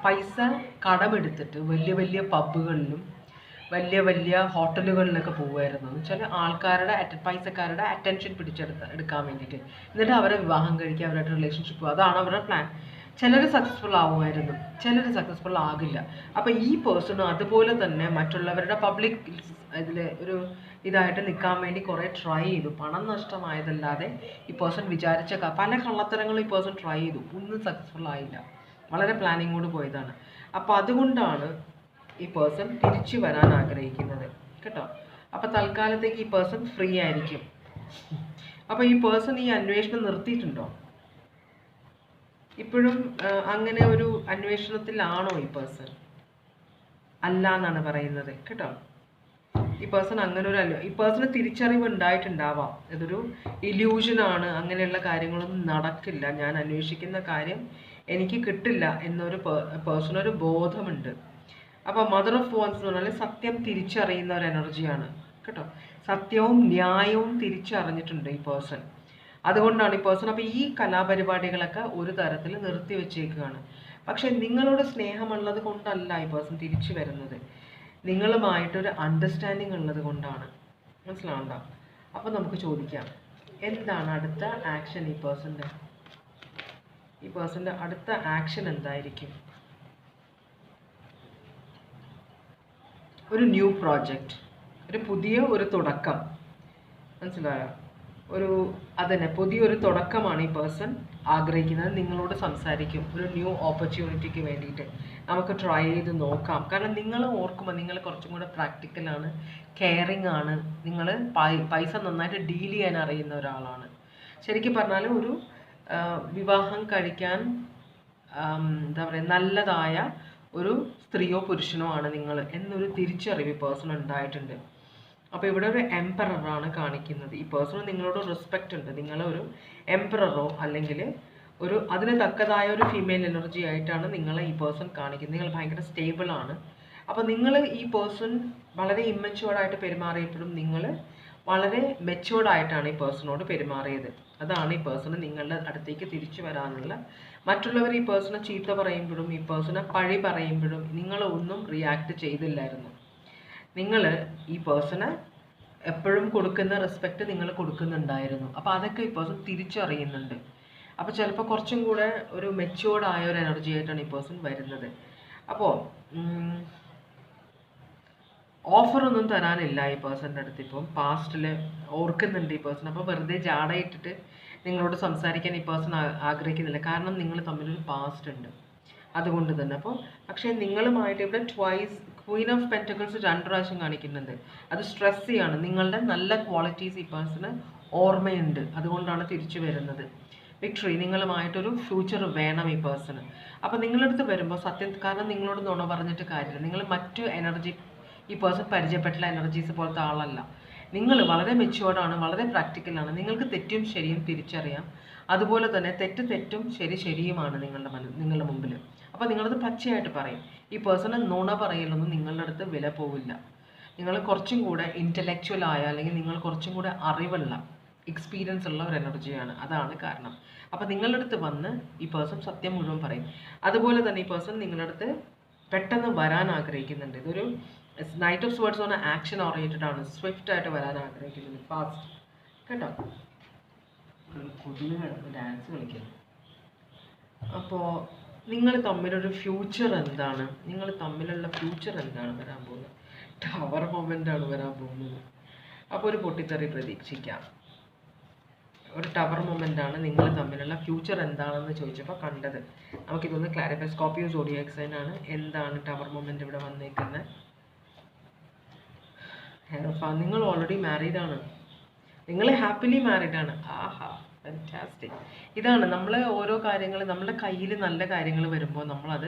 പൈസ കടമെടുത്തിട്ട് വലിയ പബ്ബുകളിലും വലിയ വലിയ ഹോട്ടലുകളിലൊക്കെ പോകുമായിരുന്നു. എന്ന് വെച്ചാൽ ആൾക്കാരുടെ പൈസക്കാരുടെ അറ്റൻഷൻ എടുക്കാൻ വേണ്ടിയിട്ട്, എന്നിട്ട് അവരെ വിവാഹം കഴിക്കുക, അവരുടെ റിലേഷൻഷിപ്പ്, അതാണ് അവരുടെ പ്ലാൻ. ചിലർ സക്സസ്ഫുൾ ആവുമായിരുന്നു, ചിലർ സക്സസ്ഫുൾ ആകില്ല. അപ്പം ഈ പേഴ്സണും അതുപോലെ തന്നെ മറ്റുള്ളവരുടെ പബ്ലിക് ഇതിൽ ഒരു ഇതായിട്ട് നിൽക്കാൻ വേണ്ടി കുറേ ട്രൈ ചെയ്തു. പണം നഷ്ടമായതല്ലാതെ ഈ പേഴ്സൺ വിചാരിച്ച പല കള്ളത്തരങ്ങളും ഈ പേഴ്സൺ ട്രൈ ചെയ്തു, ഒന്നും സക്സസ്ഫുൾ ആയില്ല. വളരെ പ്ലാനിങ്ങോട് പോയതാണ്. അപ്പം അതുകൊണ്ടാണ് ഈ പേഴ്സൺ തിരിച്ചു വരാൻ ആഗ്രഹിക്കുന്നത് കേട്ടോ. അപ്പം തൽക്കാലത്തേക്ക് ഈ പേഴ്സൺ ഫ്രീ ആയിരിക്കും. അപ്പം ഈ പേഴ്സൺ ഈ അന്വേഷണം നിർത്തിയിട്ടുണ്ടോ? ഇപ്പോഴും അങ്ങനെ ഒരു അന്വേഷണത്തിലാണോ ഈ പേഴ്സൺ? അല്ല എന്നാണ് പറയുന്നത് കേട്ടോ. ഈ പേഴ്സൺ അങ്ങനെ ഈ പേഴ്സണ് തിരിച്ചറിവ് ഉണ്ടായിട്ടുണ്ടാവാം, ഇതൊരു ഇല്യൂഷനാണ്, അങ്ങനെയുള്ള കാര്യങ്ങളൊന്നും നടക്കില്ല, ഞാൻ അന്വേഷിക്കുന്ന കാര്യം എനിക്ക് കിട്ടില്ല എന്നൊരു പേഴ്സണൊരു ബോധമുണ്ട്. അപ്പോൾ മദർ ഓഫ് വാൻസ് എന്ന് പറഞ്ഞാൽ സത്യം തിരിച്ചറിയുന്ന ഒരു എനർജിയാണ് കേട്ടോ. സത്യവും ന്യായവും തിരിച്ചറിഞ്ഞിട്ടുണ്ട് ഈ പേഴ്സൺ. അതുകൊണ്ടാണ് ഈ പേഴ്സൺ അപ്പോൾ ഈ കലാപരിപാടികളൊക്കെ ഒരു തരത്തിൽ നിർത്തി വെച്ചേക്കുകയാണ്. പക്ഷെ നിങ്ങളോട് സ്നേഹമുള്ളത് കൊണ്ടല്ല ഈ പേഴ്സൺ തിരിച്ചു വരുന്നത്, നിങ്ങളുമായിട്ടൊരു അണ്ടർസ്റ്റാൻഡിങ് ഉള്ളത് കൊണ്ടാണ്. മനസ്സിലാവണ്ടോ? അപ്പോൾ നമുക്ക് ചോദിക്കാം, എന്താണ് അടുത്ത ആക്ഷൻ ഈ പേഴ്സൻ്റെ? ഈ പേഴ്സൻ്റെ അടുത്ത ആക്ഷൻ എന്തായിരിക്കും? ഒരു ന്യൂ പ്രോജക്റ്റ്, ഒരു പുതിയ ഒരു തുടക്കം. മനസ്സിലായോ? അതന്നെ പുതിയൊരു തുടക്കമാണ് ഈ പേഴ്സൺ ആഗ്രഹിക്കുന്നത്. നിങ്ങളോട് സംസാരിക്കും ഒരു ന്യൂ ഓപ്പർച്യൂണിറ്റിക്ക് വേണ്ടിയിട്ട്. നമുക്ക് ട്രൈ ചെയ്ത് നോക്കാം. കാരണം നിങ്ങൾ ഓർക്കുമ്പോൾ നിങ്ങൾ കുറച്ചും കൂടെ പ്രാക്ടിക്കലാണ്, കെയറിങ് ആണ്, നിങ്ങൾ പൈസ നന്നായിട്ട് ഡീൽ ചെയ്യാൻ അറിയുന്ന ഒരാളാണ്. ശരിക്കും പറഞ്ഞാൽ ഒരു വിവാഹം കഴിക്കാൻ എന്താ പറയുക, നല്ലതായ ഒരു സ്ത്രീയോ പുരുഷനോ ആണ് നിങ്ങൾ എന്നൊരു തിരിച്ചറിവ് പേഴ്സൺ ഉണ്ടായിട്ടുണ്ട്. അപ്പോൾ ഇവിടെ ഒരു എംപററാണ് കാണിക്കുന്നത്. ഈ പേഴ്സൺ നിങ്ങളോട് റെസ്പെക്റ്റ് ഉണ്ട്. നിങ്ങളൊരു എംപററോ അല്ലെങ്കിൽ അതിന് തക്കതായ ഒരു ഫീമെയിൽ എനർജി ആയിട്ടാണ് നിങ്ങളെ ഈ പേഴ്സൺ കാണിക്കുന്നത്. നിങ്ങൾ ഭയങ്കര സ്റ്റേബിൾ ആണ്. അപ്പോൾ നിങ്ങൾ ഈ പേഴ്സൺ വളരെ ഇമ്മച്യൂർഡായിട്ട് പെരുമാറിയപ്പോഴും നിങ്ങൾ വളരെ മെച്യൂർഡായിട്ടാണ് ഈ പേഴ്സണോട് പെരുമാറിയത്. അതാണ് ഈ പേഴ്സണ് നിങ്ങളുടെ അടുത്തേക്ക് തിരിച്ചു വരാനുള്ള. മറ്റുള്ളവർ ഈ പേഴ്സണെ ചീത്ത പറയുമ്പോഴും ഈ പേഴ്സണെ പഴി പറയുമ്പോഴും നിങ്ങളൊന്നും റിയാക്ട് ചെയ്തില്ലായിരുന്നു. നിങ്ങൾ ഈ പേഴ്സണെ എപ്പോഴും കൊടുക്കുന്ന റെസ്പെക്റ്റ് നിങ്ങൾ കൊടുക്കുന്നുണ്ടായിരുന്നു. അപ്പോൾ അതൊക്കെ ഈ പേഴ്സൺ തിരിച്ചറിയുന്നുണ്ട്. അപ്പോൾ ചിലപ്പോൾ കുറച്ചും കൂടെ ഒരു മെച്യൂർഡ് ആയ ഒരു എനർജി ആയിട്ടാണ് ഈ പേഴ്സൺ വരുന്നത്. അപ്പോൾ ഓഫറൊന്നും തരാനില്ല ഈ പേഴ്സൻ്റെ അടുത്ത്. ഇപ്പം പാസ്റ്റിൽ ഓർക്കുന്നുണ്ട് ഈ പേഴ്സൺ. അപ്പോൾ വെറുതെ ജാടയിട്ടിട്ട് നിങ്ങളോട് സംസാരിക്കാൻ ഈ പേഴ്സൺ ആഗ്രഹിക്കുന്നില്ല. കാരണം നിങ്ങൾ തമ്മിലൊരു പാസ്റ്റ് ഉണ്ട്, അതുകൊണ്ട് തന്നെ. അപ്പോൾ പക്ഷേ നിങ്ങളുമായിട്ട് ഇവിടെ ക്വീൻ ഓഫ് പെൻറ്റക്കിൾസ് 2 പ്രാവശ്യം കാണിക്കുന്നുണ്ട്. അത് സ്ട്രെസ് ചെയ്യാണ്. നിങ്ങളുടെ നല്ല ക്വാളിറ്റീസ് ഈ പേഴ്സണ് ഓർമ്മയുണ്ട്, അതുകൊണ്ടാണ് തിരിച്ചു വരുന്നത്. വിക്ടറി, നിങ്ങളുമായിട്ടൊരു ഫ്യൂച്ചർ വേണം ഈ പേഴ്സണ്. അപ്പോൾ നിങ്ങളടുത്ത് വരുമ്പോൾ സത്യം, കാരണം നിങ്ങളോട് നുണ പറഞ്ഞിട്ട് കാര്യമില്ല. നിങ്ങൾ മറ്റു എനർജി ഈ പേഴ്സൺ പരിചയപ്പെട്ടുള്ള എനർജീസ് പോലത്തെ ആളല്ല. നിങ്ങൾ വളരെ മെച്യൂർഡാണ്, വളരെ പ്രാക്ടിക്കലാണ്. നിങ്ങൾക്ക് തെറ്റും ശരിയും തിരിച്ചറിയാം. അതുപോലെ തന്നെ തെറ്റും ശരിയുമാണ് നിങ്ങളുടെ മുമ്പിൽ. അപ്പോൾ നിങ്ങളത് പച്ചയായിട്ട് പറയും. ഈ പേഴ്സണ് നുണ പറയലൊന്നും നിങ്ങളുടെ അടുത്ത് വില പോവില്ല. നിങ്ങൾ കുറച്ചും കൂടെ ഇൻ്റലക്ച്വൽ ആയ, അല്ലെങ്കിൽ നിങ്ങൾ കുറച്ചും കൂടെ അറിവുള്ള, എക്സ്പീരിയൻസ് ഉള്ള ഒരു എനർജിയാണ്. അതാണ് കാരണം. അപ്പോൾ നിങ്ങളുടെ അടുത്ത് വന്ന് ഈ പേഴ്സൺ സത്യം മുഴുവൻ പറയും. അതുപോലെ തന്നെ ഈ പേഴ്സൺ നിങ്ങളുടെ അടുത്ത് പെട്ടെന്ന് വരാൻ ആഗ്രഹിക്കുന്നുണ്ട്. ഇതൊരു നൈറ്റ് ഓഫ് സ്വേർഡ്സ് പറഞ്ഞ ആക്ഷൻ ഓറിയൻറ്റഡ് ആണ്. സ്വിഫ്റ്റ് ആയിട്ട് വരാൻ ആഗ്രഹിക്കുന്നുണ്ട്, ഫാസ്റ്റ് കേട്ടോ. കൊതുക് ഡാൻസ് കളിക്കുന്നു. അപ്പോൾ നിങ്ങൾ തമ്മിലൊരു ഫ്യൂച്ചർ എന്താണ്? നിങ്ങൾ തമ്മിലുള്ള ഫ്യൂച്ചർ എന്താണ് വരാൻ പോകുന്നത്? ടവർ മൊമെൻ്റ് ആണ് വരാൻ പോകുന്നത്. അപ്പോൾ ഒരു പൊട്ടിത്തെറി പ്രതീക്ഷിക്കാം. ഒരു ടവർ മൊമെൻ്റ് ആണ് നിങ്ങൾ തമ്മിലുള്ള ഫ്യൂച്ചർ എന്താണെന്ന് ചോദിച്ചപ്പോൾ കണ്ടത്. നമുക്കിതൊന്ന് ക്ലാരിഫൈ. സ്കോർപിയോ സോഡിയാക് സൈൻ ആണ്. എന്താണ് ടവർ മൊമെൻ്റ് ഇവിടെ വന്നേക്കുന്നത്? നിങ്ങൾ ഓൾറെഡി മാരീഡ് ആണ്. നിങ്ങൾ ഹാപ്പിലി മാരീഡ് ആണ്. ആഹാ, ഫാന്റാസ്റ്റിക്. ഇതാണ് നമ്മൾ ഓരോ കാര്യങ്ങൾ നമ്മുടെ കയ്യിൽ നല്ല കാര്യങ്ങൾ വരുമ്പോൾ നമ്മളത്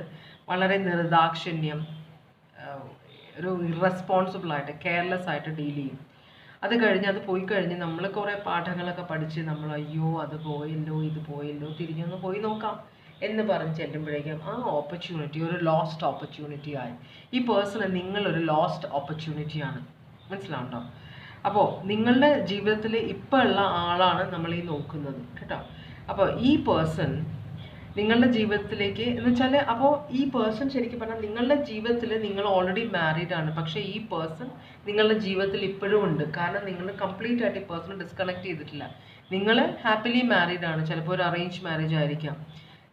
വളരെ നിർദാക്ഷിണ്യം, ഒരു ഇറസ്പോൺസിബിൾ ആയിട്ട്, കെയർലെസ് ആയിട്ട് ഡീൽ ചെയ്യും. അത് കഴിഞ്ഞ് അത് പോയി കഴിഞ്ഞ് നമ്മൾ കുറേ പാഠങ്ങളൊക്കെ പഠിച്ച് നമ്മൾ അയ്യോ അത് പോയല്ലോ ഇത് പോയല്ലോ, തിരിഞ്ഞൊന്ന് പോയി നോക്കാം എന്ന് പറഞ്ഞ് ചെല്ലുമ്പോഴേക്കും ആ ഓപ്പർച്യൂണിറ്റി ഒരു ലോസ്റ്റ് ഓപ്പർച്യൂണിറ്റി ആയി. ഈ പേഴ്സണ് നിങ്ങളൊരു ലോസ്റ്റ് ഓപ്പർച്യൂണിറ്റിയാണ്. മനസ്സിലാവുണ്ടോ? അപ്പോൾ നിങ്ങളുടെ ജീവിതത്തിൽ ഇപ്പോൾ ഉള്ള ആളാണ് നമ്മൾ ഈ നോക്കുന്നത് കേട്ടോ. അപ്പോൾ ഈ പേഴ്സൺ നിങ്ങളുടെ ജീവിതത്തിലേക്ക് എന്ന് വെച്ചാൽ, അപ്പോൾ ഈ പേഴ്സൺ ശരിക്കും പറഞ്ഞാൽ നിങ്ങളുടെ ജീവിതത്തിൽ നിങ്ങൾ ഓൾറെഡി മാരീഡ് ആണ്, പക്ഷേ ഈ പേഴ്സൺ നിങ്ങളുടെ ജീവിതത്തിൽ ഇപ്പോഴും ഉണ്ട്. കാരണം നിങ്ങൾ കംപ്ലീറ്റ് ആയിട്ട് ഈ പേഴ്സൺ ഡിസ്കണക്ട് ചെയ്തിട്ടില്ല. നിങ്ങൾ ഹാപ്പിലി മാരീഡ് ആണ്. ചിലപ്പോൾ ഒരു അറേഞ്ച് മാരേജ് ആയിരിക്കാം,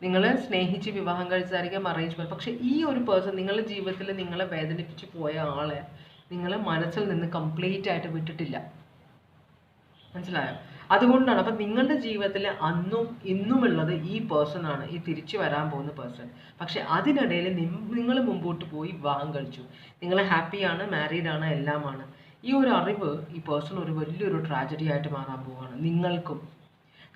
നിങ്ങൾ സ്നേഹിച്ച് വിവാഹം കഴിച്ചായിരിക്കാം അറേഞ്ച് മാരേജ്. പക്ഷേ ഈ ഒരു പേഴ്സൺ നിങ്ങളുടെ ജീവിതത്തിൽ നിങ്ങളെ വേദനിപ്പിച്ച് പോയ ആളെ നിങ്ങൾ മനസ്സിൽ നിന്ന് കംപ്ലീറ്റ് ആയിട്ട് വിട്ടിട്ടില്ല. മനസ്സിലായോ? അതുകൊണ്ടാണ്. അപ്പം നിങ്ങളുടെ ജീവിതത്തിൽ അന്നും ഇന്നുമുള്ളത് ഈ പേഴ്സൺ ആണ്, ഈ തിരിച്ചു വരാൻ പോകുന്ന പേഴ്സൺ. പക്ഷെ അതിനിടയിൽ നിങ്ങൾ മുമ്പോട്ട് പോയി വിവാഹം കഴിച്ചു, നിങ്ങൾ ഹാപ്പിയാണ്, മാരീഡ് ആണ്, എല്ലാമാണ്. ഈ ഒരു അറിവ് ഈ പേഴ്സൺ ഒരു വലിയൊരു ട്രാജഡി ആയിട്ട് മാറാൻ പോവുകയാണ് നിങ്ങൾക്കും.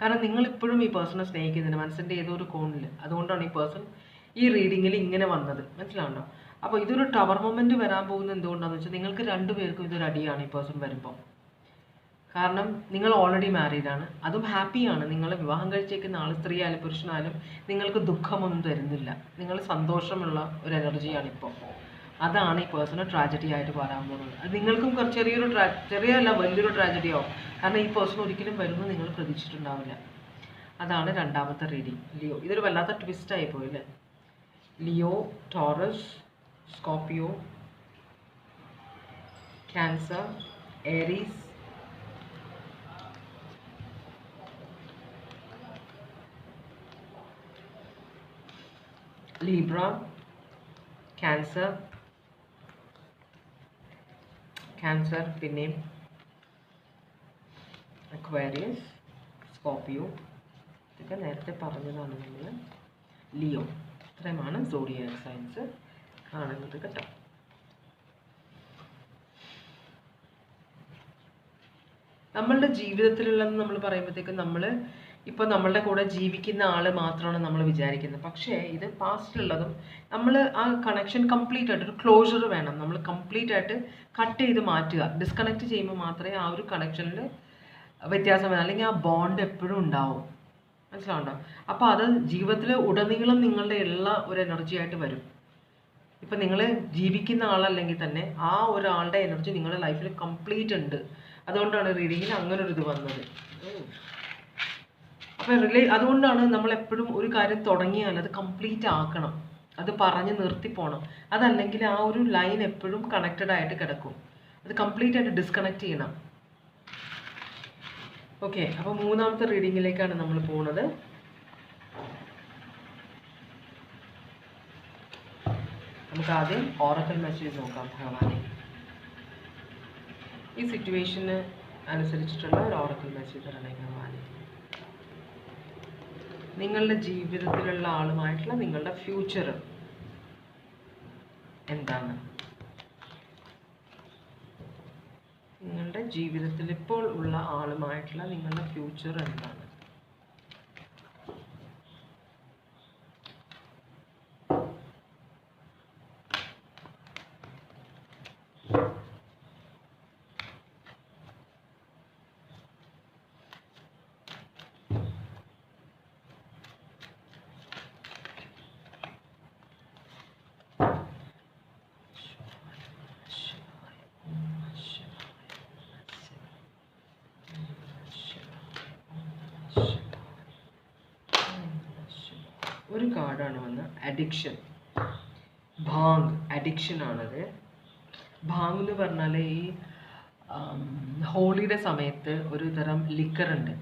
കാരണം നിങ്ങൾ ഇപ്പോഴും ഈ പേഴ്സണെ സ്നേഹിക്കുന്നുണ്ട് മനസ്സിൻ്റെ ഏതോ ഒരു കോണിൽ. അതുകൊണ്ടാണ് ഈ പേഴ്സൺ ഈ റീഡിങ്ങിൽ ഇങ്ങനെ വന്നത്. മനസ്സിലാവുണ്ടോ? അപ്പോൾ ഇതൊരു ടവർ മൊമെൻറ്റ് വരാൻ പോകുന്നത് എന്തുകൊണ്ടാണെന്ന് വെച്ചാൽ നിങ്ങൾക്ക് രണ്ടുപേർക്കും ഇതൊരു അടിയാണ് ഈ പേഴ്സൺ വരുമ്പോൾ. കാരണം നിങ്ങൾ ഓൾറെഡി മാരീഡ് ആണ്, അതും ഹാപ്പിയാണ്. നിങ്ങൾ വിവാഹം കഴിച്ചേക്കുന്ന ആൾ സ്ത്രീ ആയാലും പുരുഷനായാലും നിങ്ങൾക്ക് ദുഃഖമൊന്നും തരുന്നില്ല, നിങ്ങൾ സന്തോഷമുള്ള ഒരു എനർജിയാണ് ഇപ്പോൾ. അതാണ് ഈ പേഴ്സണൽ ട്രാജഡി ആയിട്ട് പറയാൻ പോകുന്നത്. അത് നിങ്ങൾക്കും ചെറിയൊരു ചെറിയല്ല വലിയൊരു ട്രാജഡി ആവും. കാരണം ഈ പേഴ്സൺ ഒരിക്കലും വരുമെന്ന് നിങ്ങൾ പ്രതീക്ഷിച്ചിട്ടുണ്ടാവില്ല. അതാണ് രണ്ടാമത്തെ റീഡിങ്. ലിയോ, ഇതൊരു വല്ലാത്ത ട്വിസ്റ്റ് ആയി പോയില്ലേ? Leo, Taurus, Scorpio, Cancer, Aries, Libra, Cancer, പിന്നെയും Aquarius, Scorpio, ഇതൊക്കെ നേരത്തെ പറഞ്ഞതാണ് നമ്മൾ. ലിയോ, ഇത്രയുമാണ് സോഡിയാക് സൈൻസ് കാണുന്നത് കേട്ടോ. നമ്മളുടെ ജീവിതത്തിലുള്ളതെന്ന് നമ്മൾ പറയുമ്പോഴത്തേക്കും നമ്മൾ ഇപ്പോൾ നമ്മളുടെ കൂടെ ജീവിക്കുന്ന ആൾ മാത്രമാണ് നമ്മൾ വിചാരിക്കുന്നത്. പക്ഷേ ഇത് പാസ്റ്റിലുള്ളതും നമ്മൾ ആ കണക്ഷൻ കംപ്ലീറ്റ് ആയിട്ട് ഒരു ക്ലോഷർ വേണം. നമ്മൾ കംപ്ലീറ്റ് ആയിട്ട് കട്ട് ചെയ്ത് മാറ്റുക. ഡിസ്കണക്ട് ചെയ്യുമ്പോൾ മാത്രമേ ആ ഒരു കണക്ഷനിൽ വ്യത്യാസം വരാം, അല്ലെങ്കിൽ ആ ബോണ്ട് എപ്പോഴും ഉണ്ടാവും. മനസ്സിലാവുണ്ടോ? അപ്പോൾ അത് ജീവിതത്തിൽ ഉടനീളം നിങ്ങളുടെ എല്ലാ ഒരു എനർജി ആയിട്ട് വരും. ഇപ്പം നിങ്ങൾ ജീവിക്കുന്ന ആളല്ലെങ്കിൽ തന്നെ ആ ഒരാളുടെ എനർജി നിങ്ങളുടെ ലൈഫിൽ കംപ്ലീറ്റ് ഉണ്ട്. അതുകൊണ്ടാണ് റീഡിങ്ങിൽ അങ്ങനെ ഒരു ഇത് വന്നത്. അപ്പം അതുകൊണ്ടാണ് നമ്മൾ എപ്പോഴും ഒരു കാര്യം തുടങ്ങിയാൽ അത് കംപ്ലീറ്റ് ആക്കണം, അത് പറഞ്ഞ് നിർത്തിപ്പോണം. അതല്ലെങ്കിൽ ആ ഒരു ലൈൻ എപ്പോഴും കണക്റ്റഡ് ആയിട്ട് കിടക്കും. അത് കംപ്ലീറ്റ് ആയിട്ട് ഡിസ്കണക്ട് ചെയ്യണം. ഓക്കെ, അപ്പോൾ മൂന്നാമത്തെ റീഡിങ്ങിലേക്കാണ് നമ്മൾ പോകുന്നത്. നമുക്ക് ആദ്യം ഓറക്കൽ മെസ്സേജ് നോക്കാം. ഭഗവാനെ, ഈ സിറ്റുവേഷന് അനുസരിച്ചിട്ടുള്ള ഒരു ഓറക്കൽ മെസ്സേജ് തരണേ ഭഗവാനെ. നിങ്ങളുടെ ജീവിതത്തിലുള്ള ആളുമായിട്ടുള്ള നിങ്ങളുടെ ഫ്യൂച്ചർ എന്താണ്? നിങ്ങളുടെ ജീവിതത്തിൽ ഇപ്പോൾ ഉള്ള ആളുമായിട്ടുള്ള നിങ്ങളുടെ ഫ്യൂച്ചർ എന്താണ്? ഒരു കാർഡാണ് വന്ന് അഡിക്ഷൻ. ഭാങ് അഡിക്ഷൻ ആണത്. ഭാങ് എന്ന് പറഞ്ഞാൽ ഈ ഹോളിയുടെ സമയത്ത് ഒരു തരം ലിക്കർ ഉണ്ട്.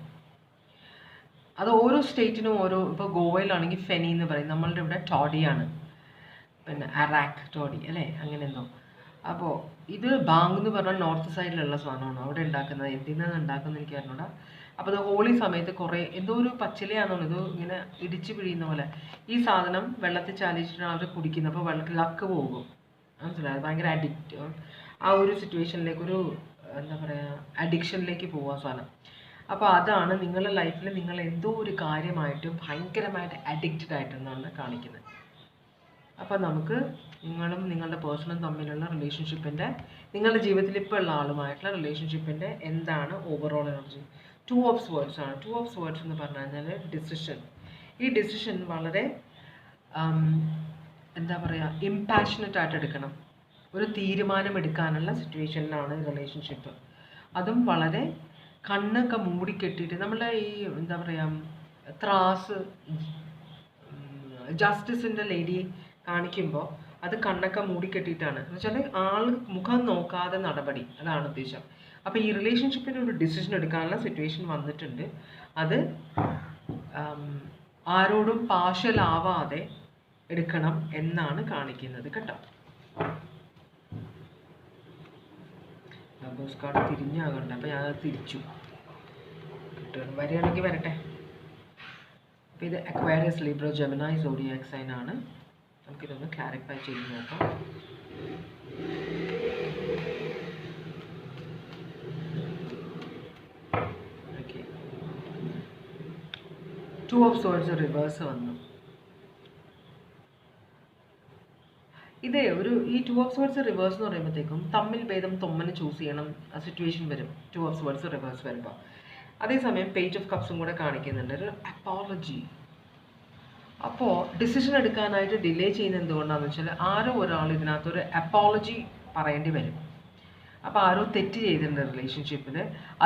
അത് ഓരോ സ്റ്റേറ്റിനും ഓരോ, ഇപ്പോൾ ഗോവയിലാണെങ്കിൽ ഫെനി എന്ന് പറയും, നമ്മളുടെ ഇവിടെ ടോഡിയാണ്, പിന്നെ അറാക്ക് ടോഡി അല്ലേ, അങ്ങനെ എന്തോ. അപ്പോൾ ഇത് ബാങ് എന്ന് പറഞ്ഞാൽ നോർത്ത് സൈഡിലുള്ള സാധനമാണ് അവിടെ ഉണ്ടാക്കുന്നത്. എന്തിനാണ് ഉണ്ടാക്കുന്നത് എനിക്ക് അറിഞ്ഞൂടാ. അപ്പോൾ അത് ഹോളി സമയത്ത് കുറേ എന്തോ ഒരു പച്ചിലയാണെന്ന്, ഇത് ഇങ്ങനെ ഇടിച്ച് പിഴിയുന്ന പോലെ ഈ സാധനം വെള്ളത്തിൽ ചാലിച്ചിട്ടാണ് അവർ കുടിക്കുന്നത്. അപ്പോൾ വെള്ളത്തിൽ ലക്ക് പോകും. മനസ്സിലായത്? ഭയങ്കര അഡിക്റ്റ്, ആ ഒരു സിറ്റുവേഷനിലേക്ക്, ഒരു എന്താ പറയുക, അഡിക്ഷനിലേക്ക് പോകുക സാധനം. അപ്പോൾ അതാണ് നിങ്ങളുടെ ലൈഫിൽ നിങ്ങൾ എന്തോ ഒരു കാര്യമായിട്ട് ഭയങ്കരമായിട്ട് അഡിക്റ്റഡ് ആയിട്ടെന്നാണ് കാണിക്കുന്നത്. അപ്പോൾ നമുക്ക് നിങ്ങളും നിങ്ങളുടെ പേഴ്സണും തമ്മിലുള്ള റിലേഷൻഷിപ്പിൻ്റെ, നിങ്ങളുടെ ജീവിതത്തിൽ ഇപ്പോൾ ഉള്ള ആളുമായിട്ടുള്ള റിലേഷൻഷിപ്പിൻ്റെ എന്താണ് ഓവറോൾ എനർജി? 2 ഓഫ് സ്വേർഡ്സ് ആണ്. 2 ഓഫ് സ്വേർഡ്സ് എന്ന് പറഞ്ഞു കഴിഞ്ഞാൽ ഡിസിഷൻ. ഈ ഡിസിഷൻ വളരെ എന്താ പറയുക, ഇമ്പാഷനറ്റ് ആയിട്ട് എടുക്കണം. ഒരു തീരുമാനം എടുക്കാനുള്ള സിറ്റുവേഷനിലാണ് റിലേഷൻഷിപ്പ്. അതും വളരെ കണ്ണൊക്കെ മൂടിക്കെട്ടിയിട്ട്, നമ്മളെ ഈ എന്താ പറയുക, ത്രാസ് ജസ്റ്റിസിൻ്റെ ലേഡി കാണിക്കുമ്പോൾ അത് കണ്ണൊക്കെ മൂടിക്കെട്ടിയിട്ടാണ് എന്ന് വെച്ചാൽ ആൾ മുഖം നോക്കാതെ നടപടി, അതാണ് ഉദ്ദേശം. അപ്പോൾ ഈ റിലേഷൻഷിപ്പിന് ഒരു ഡിസിഷൻ എടുക്കാനുള്ള സിറ്റുവേഷൻ വന്നിട്ടുണ്ട്. അത് ആരോടും പാർഷ്യലാവാതെ എടുക്കണം എന്നാണ് കാണിക്കുന്നത് കേട്ടോ. ലവേഴ്സ് കാർഡ് തിരിഞ്ഞാകണ്ട, അപ്പോൾ ഞാൻ തിരിച്ചു കിട്ടും, വരികയാണെങ്കിൽ വരട്ടെ. അപ്പോൾ ഇത് Aquarius, Libra, Gemini zodiac sign ആണ്. നമുക്കിതൊന്ന് ക്ലാരിഫൈ ചെയ്ത് നോക്കാം. ഓക്കെ, 2 ഓഫ് സോർഡ്സ് റിവേഴ്സ് വന്നു. ഇതേ ഈ 2 ഓഫ് സോർഡ്സ് റിവേഴ്സ് എന്ന് പറയുമ്പോഴത്തേക്കും തമ്മിൽ ഭേദം തൊമ്മന് ചൂസ് ചെയ്യണം സിറ്റുവേഷൻ വരും 2 ഓഫ് സോർഡ്സ് റിവേഴ്സ് വരുമ്പോൾ. അതേസമയം പേജ് ഓഫ് കപ്സും കൂടെ കാണിക്കുന്നുണ്ട്, ഒരു അപ്പോളജി. അപ്പോൾ ഡിസിഷൻ എടുക്കാനായിട്ട് ഡിലേ ചെയ്യുന്നത് എന്തുകൊണ്ടാണെന്ന് വെച്ചാൽ ആരോ ഒരാൾ ഇതിനകത്തൊരു അപ്പോളജി പറയേണ്ടി വരും. അപ്പോൾ ആരോ തെറ്റ് ചെയ്തിട്ടുണ്ട് റിലേഷൻഷിപ്പിൽ,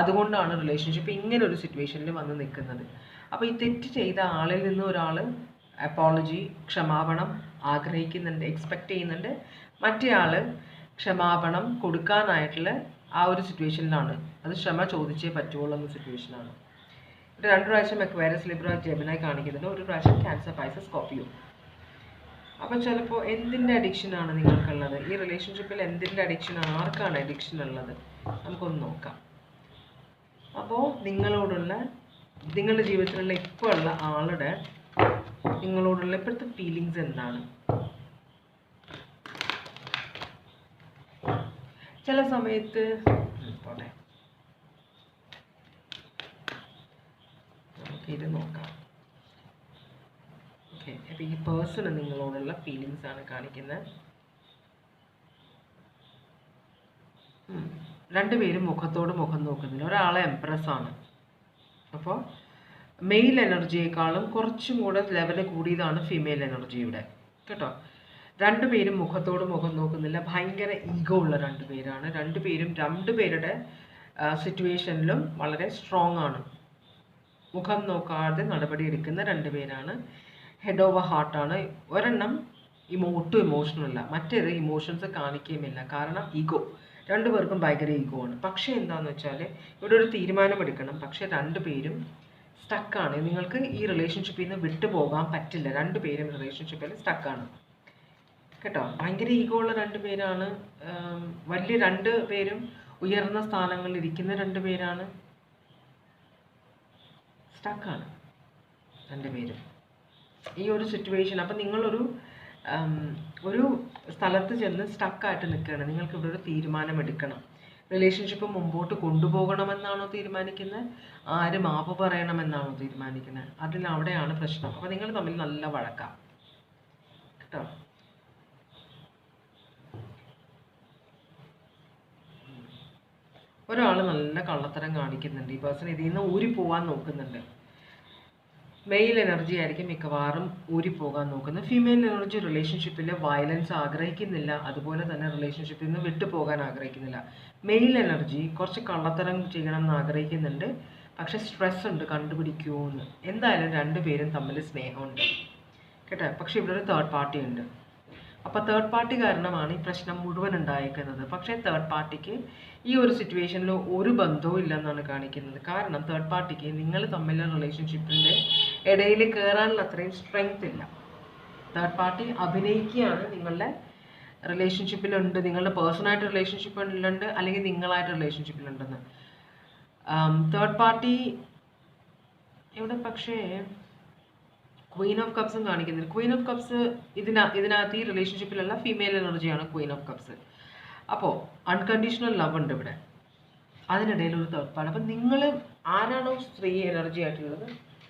അതുകൊണ്ടാണ് റിലേഷൻഷിപ്പ് ഇങ്ങനെ ഒരു സിറ്റുവേഷനിൽ വന്ന് നിൽക്കുന്നത്. അപ്പോൾ ഈ തെറ്റ് ചെയ്ത ആളിൽ നിന്ന് ഒരാൾ അപ്പോളജി, ക്ഷമാപണം ആഗ്രഹിക്കുന്നുണ്ട്, എക്സ്പെക്റ്റ് ചെയ്യുന്നുണ്ട്. മറ്റേ ആൾ ക്ഷമാപണം കൊടുക്കാനായിട്ടുള്ള ആ ഒരു സിറ്റുവേഷനിലാണ്, അത് ക്ഷമ ചോദിച്ചേ പറ്റുള്ളൂ എന്ന സിറ്റുവേഷനാണ്. 2 പ്രാവശ്യം അക്വേറിയസ്, ലിബ്ര, ജെമിനി കാണിക്കുന്നുണ്ട്, 1 പ്രാവശ്യം ക്യാൻസർ, പൈസസ്, സ്കോർപ്പിയോ. അപ്പോൾ ചിലപ്പോൾ എന്തിൻ്റെ അഡിക്ഷനാണ് നിങ്ങൾക്കുള്ളത്, ഈ റിലേഷൻഷിപ്പിൽ എന്തിൻ്റെ അഡിക്ഷനാണ്, ആർക്കാണ് അഡിക്ഷൻ ഉള്ളത്, നമുക്കൊന്ന് നോക്കാം. അപ്പോൾ നിങ്ങളുടെ ജീവിതത്തിലുള്ള ഇപ്പോൾ ഉള്ള ആളുടെ നിങ്ങളോടുള്ള ഇപ്പോഴത്തെ ഫീലിങ്സ് എന്താണ്? ചില സമയത്ത് പോട്ടെ, നമുക്കിത് നോക്കാം. ഓക്കെ, അപ്പോൾ ഈ പേഴ്സണ് നിങ്ങളോടുള്ള ഫീലിങ്സ് ആണ് കാണിക്കുന്നത്. രണ്ടുപേരും മുഖത്തോട് മുഖം നോക്കുന്നില്ല. ഒരാളെ എംപ്രസ് ആണ്. അപ്പോൾ മെയിൽ എനർജിയേക്കാളും കുറച്ചും കൂടെ ലെവല് കൂടിയതാണ് ഫീമെയിൽ എനർജി ഇവിടെ കേട്ടോ. രണ്ടുപേരും മുഖത്തോട് മുഖം നോക്കുന്നില്ല, ഭയങ്കര ഈഗോ ഉള്ള രണ്ടുപേരാണ്. രണ്ടുപേരുടെ സിറ്റുവേഷനിലും വളരെ സ്ട്രോങ് ആണ്. മുഖം നോക്കാതെ നടപടി എടുക്കുന്ന രണ്ടുപേരാണ്. ഹെഡ് ഓവർ ഹാർട്ടാണ്. ഒരെണ്ണം ഒട്ടും ഇമോഷണൽ അല്ല, മറ്റേത് ഇമോഷൻസ് കാണിക്കുകയുമില്ല. കാരണം ഈഗോ, രണ്ടുപേർക്കും ഭയങ്കര ഈഗോ ആണ്. പക്ഷേ എന്താണെന്ന് വെച്ചാൽ ഇവിടെ ഒരു തീരുമാനമെടുക്കണം. പക്ഷേ രണ്ടുപേരും സ്റ്റക്കാണ്. നിങ്ങൾക്ക് ഈ റിലേഷൻഷിപ്പിൽ നിന്ന് വിട്ടുപോകാൻ പറ്റില്ല. രണ്ടുപേരും റിലേഷൻഷിപ്പിൽ സ്റ്റക്കാണ് കേട്ടോ. ഭയങ്കര ഈഗോ ഉള്ള രണ്ടുപേരാണ്. വലിയ രണ്ടുപേരും ഉയർന്ന സ്ഥാനങ്ങളിൽ ഇരിക്കുന്ന രണ്ടുപേരാണ്. സ്റ്റക്കാണ് രണ്ടുപേരും ഈ ഒരു സിറ്റുവേഷൻ. അപ്പം നിങ്ങളൊരു സ്ഥലത്ത് ചെന്ന് സ്റ്റക്കായിട്ട് നിൽക്കുകയാണ്. നിങ്ങൾക്ക് ഇവിടെ ഒരു തീരുമാനം എടുക്കണം. റിലേഷൻഷിപ്പ് മുമ്പോട്ട് കൊണ്ടുപോകണമെന്നാണോ തീരുമാനിക്കുന്നത്, ആര് മാപ്പ് പറയണമെന്നാണോ തീരുമാനിക്കുന്നത്? അവിടെയാണ് പ്രശ്നം. അപ്പോൾ നിങ്ങൾ തമ്മിൽ നല്ല വഴക്കാം കേട്ടോ. ഒരാൾ നല്ല കള്ളത്തരം കാണിക്കുന്നുണ്ട്. ഈ പേഴ്സൺ ഇതിൽ നിന്ന് ഊരിപ്പോവാൻ നോക്കുന്നുണ്ട്. മെയിൽ എനർജി ആയിരിക്കും മിക്കവാറും ഊരിപ്പോകാൻ നോക്കുന്നത്. ഫീമെയിൽ എനർജി റിലേഷൻഷിപ്പിൽ വയലൻസ് ആഗ്രഹിക്കുന്നില്ല, അതുപോലെ തന്നെ റിലേഷൻഷിപ്പിൽ നിന്ന് വിട്ടുപോകാൻ ആഗ്രഹിക്കുന്നില്ല. മെയിൽ എനർജി കുറച്ച് കള്ളത്തരം ചെയ്യണം എന്ന് ആഗ്രഹിക്കുന്നുണ്ട്, പക്ഷെ സ്ട്രെസ് ഉണ്ട്, കണ്ടുപിടിക്കുമോ എന്ന്. എന്തായാലും രണ്ടുപേരും തമ്മിൽ സ്നേഹമുണ്ട് കേട്ടോ. പക്ഷെ ഇവിടെ ഒരു തേർഡ് പാർട്ടി ഉണ്ട്. അപ്പോൾ തേർഡ് പാർട്ടി കാരണമാണ് ഈ പ്രശ്നം മുഴുവൻ ഉണ്ടായിരിക്കുന്നത്. പക്ഷേ തേർഡ് പാർട്ടിക്ക് ഈ ഒരു സിറ്റുവേഷനിൽ ഒരു ബന്ധവും ഇല്ലെന്നാണ് കാണിക്കുന്നത്. കാരണം തേർഡ് പാർട്ടിക്ക് നിങ്ങൾ തമ്മിലുള്ള റിലേഷൻഷിപ്പിൻ്റെ ഇടയിൽ കയറാനുള്ള അത്രയും സ്ട്രെങ്ത് ഇല്ല. തേർഡ് പാർട്ടി അഭിനയിക്കുകയാണ് നിങ്ങളുടെ റിലേഷൻഷിപ്പിലുണ്ട്, നിങ്ങളുടെ പേഴ്സണായിട്ട് റിലേഷൻഷിപ്പിലുണ്ട്, അല്ലെങ്കിൽ നിങ്ങളായിട്ട് റിലേഷൻഷിപ്പിലുണ്ടെന്ന്. തേർഡ് പാർട്ടി ഇവിടെ പക്ഷേ ക്വീൻ ഓഫ് കപ്സും കാണിക്കുന്നില്ല. ക്വീൻ ഓഫ് കപ്സ് ഇതിനകത്ത് ഈ റിലേഷൻഷിപ്പിലുള്ള ഫീമെയിൽ എനർജിയാണ് ക്വീൻ ഓഫ് കപ്സ്. അപ്പോൾ അൺകണ്ടീഷണൽ ലവ് ഉണ്ട് ഇവിടെ. അതിനിടയിൽ ഒരു തേർഡ് പാർട്ടി. അപ്പം നിങ്ങൾ ആരാണോ സ്ത്രീ എനർജി ആയിട്ടുള്ളത്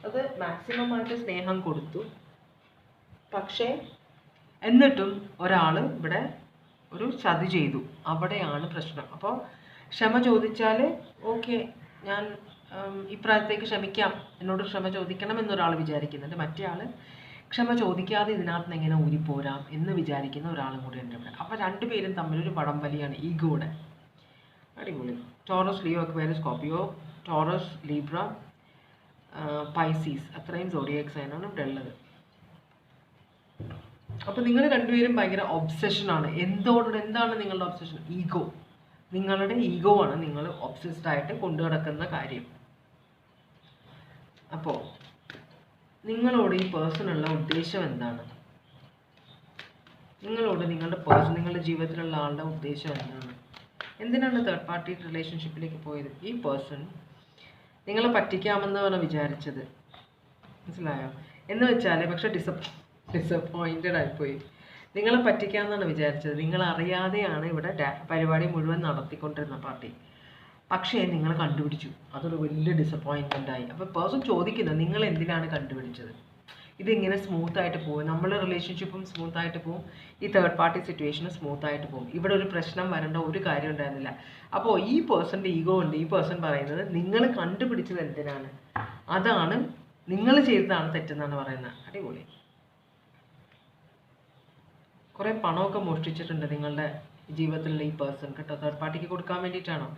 അത് മാക്സിമം ആയിട്ട് സ്നേഹം കൊടുത്തു. പക്ഷേ എന്നിട്ടും ഒരാൾ ഇവിടെ ഒരു ചതി ചെയ്തു. അവിടെയാണ് പ്രശ്നം. അപ്പോൾ ക്ഷമ ചോദിച്ചാൽ ഓക്കെ, ഞാൻ ഇപ്രായത്തേക്ക് ക്ഷമിക്കാം, എന്നോട് ക്ഷമ ചോദിക്കണം എന്നൊരാൾ വിചാരിക്കുന്നുണ്ട്. മറ്റേ ആൾ ക്ഷമ ചോദിക്കാതെ ഇതിനകത്ത് നിന്ന് എങ്ങനെ ഊരിപ്പോരാം എന്ന് വിചാരിക്കുന്ന ഒരാളും കൂടി ഉണ്ട് ഇവിടെ. അപ്പോൾ രണ്ടുപേരും തമ്മിലൊരു വടംവലിയാണ് ഈഗോയുടെ. അടിപൊളി. Taurus, Leo, Aquarius, Scorpio, Taurus, Libra, Pisces, അത്രയും സോഡിയാക് സൈനാണ് ഇവിടെ ഉള്ളത്. അപ്പോൾ നിങ്ങൾ രണ്ടുപേരും ഭയങ്കര ഒബ്സഷനാണ്. എന്താണ് നിങ്ങളുടെ ഒബ്സഷൻ? ഈഗോ. നിങ്ങളുടെ ഈഗോ ആണ് നിങ്ങൾ ഒബ്സസ്ഡ് ആയിട്ട് കൊണ്ടു നടക്കുന്ന കാര്യം. അപ്പോൾ നിങ്ങളോട് ഈ പേഴ്സണുള്ള ഉദ്ദേശം എന്താണ്? നിങ്ങളോട് നിങ്ങളുടെ ജീവിതത്തിലുള്ള ആളുടെ ഉദ്ദേശം എന്താണ്? എന്തിനാണ് തേർഡ് പാർട്ടി റിലേഷൻഷിപ്പിലേക്ക് പോയത്? ഈ പേഴ്സൺ നിങ്ങളെ പറ്റിക്കാമെന്നാണ് വിചാരിച്ചത്. മനസ്സിലായോ? എന്ന് വെച്ചാൽ പക്ഷെ ഡിസപ്പോയിൻറ്റഡ് ആയിപ്പോയി. നിങ്ങളെ പറ്റിക്കാമെന്നാണ് വിചാരിച്ചത്. നിങ്ങൾ അറിയാതെയാണ് ഇവിടെ പരിപാടി മുഴുവൻ നടത്തിക്കൊണ്ടിരുന്ന പാർട്ടി. പക്ഷേ നിങ്ങൾ കണ്ടുപിടിച്ചു. അതൊരു വലിയ ഡിസപ്പോയിൻമെൻ്റ് ആയി. അപ്പോൾ പേഴ്സൺ ചോദിക്കുന്നത് നിങ്ങൾ എന്തിനാണ് കണ്ടുപിടിച്ചത്? ഇതിങ്ങനെ സ്മൂത്തായിട്ട് പോകും. നമ്മളെ റിലേഷൻഷിപ്പും സ്മൂത്തായിട്ട് പോകും, ഈ തേർഡ് പാർട്ടി സിറ്റുവേഷനും സ്മൂത്തായിട്ട് പോകും. ഇവിടെ ഒരു പ്രശ്നം വരേണ്ട ഒരു കാര്യം ഉണ്ടായിരുന്നില്ല. അപ്പോൾ ഈ പേഴ്സൻ്റെ ഈഗോ ഉണ്ട്. ഈ പേഴ്സൺ പറയുന്നത് നിങ്ങൾ കണ്ടുപിടിച്ചത് എന്തിനാണ്, അതാണ് നിങ്ങൾ ചെയ്തതാണ് തെറ്റെന്നാണ് പറയുന്നത്. അടിപൊളി. കുറേ പണമൊക്കെ മോഷ്ടിച്ചിട്ടുണ്ട് നിങ്ങളുടെ ജീവിതത്തിലുള്ള ഈ പേഴ്സൺ കേട്ടോ. തേർഡ് പാർട്ടിക്ക് കൊടുക്കാൻ വേണ്ടിയിട്ടാണോ?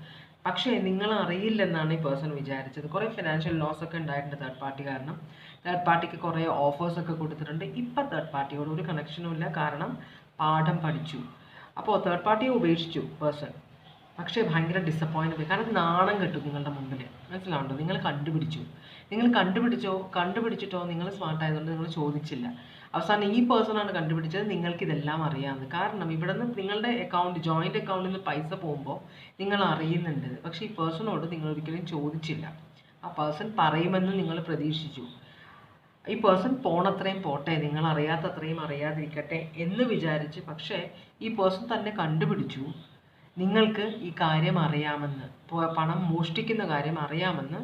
പക്ഷേ നിങ്ങൾ അറിയില്ലെന്നാണ് ഈ പേഴ്സൺ വിചാരിച്ചത്. കുറേ ഫിനാൻഷ്യൽ ലോസ് ഒക്കെ ഉണ്ടായിട്ടുണ്ട് തേർഡ് പാർട്ടി കാരണം. തേർഡ് പാർട്ടിക്ക് കുറേ ഓഫേഴ്സ് ഒക്കെ കൊടുത്തിട്ടുണ്ട്. ഇപ്പം തേർഡ് പാർട്ടിയോട് ഒരു കണക്ഷനും ഇല്ല, കാരണം പാഠം പഠിച്ചു. അപ്പോൾ തേർഡ് പാർട്ടിയെ ഉപേക്ഷിച്ചു പേഴ്സൺ. പക്ഷേ ഭയങ്കര ഡിസപ്പോയിൻ്റ് പോയി, കാരണം നാണം കെട്ടു നിങ്ങളുടെ മുമ്പിൽ. മനസ്സിലാവുണ്ടോ? നിങ്ങൾ കണ്ടുപിടിച്ചിട്ടോ നിങ്ങൾ സ്മാർട്ട് ആയതുകൊണ്ട് നിങ്ങൾ ചോദിച്ചില്ല. അവസാനം ഈ പേഴ്സണാണ് കണ്ടുപിടിച്ചത് നിങ്ങൾക്ക് ഇതെല്ലാം അറിയാമെന്ന്. കാരണം ഇവിടെ നിന്ന് നിങ്ങളുടെ ജോയിൻ്റ് അക്കൗണ്ടിൽ നിന്ന് പൈസ പോകുമ്പോൾ നിങ്ങൾ അറിയുന്നുണ്ട്. പക്ഷേ ഈ പേഴ്സണോട് നിങ്ങൾ ഒരിക്കലും ചോദിച്ചില്ല. ആ പേഴ്സൺ പറയുമെന്ന് നിങ്ങൾ പ്രതീക്ഷിച്ചു. ഈ പേഴ്സൺ പോണത്രയും പോട്ടെ, നിങ്ങൾ അറിയാത്തത്രയും അറിയാതിരിക്കട്ടെ എന്ന് വിചാരിച്ച്. പക്ഷേ ഈ പേഴ്സൺ തന്നെ കണ്ടുപിടിച്ചു നിങ്ങൾക്ക് ഈ കാര്യം അറിയാമെന്ന്, പണം കാര്യം അറിയാമെന്ന്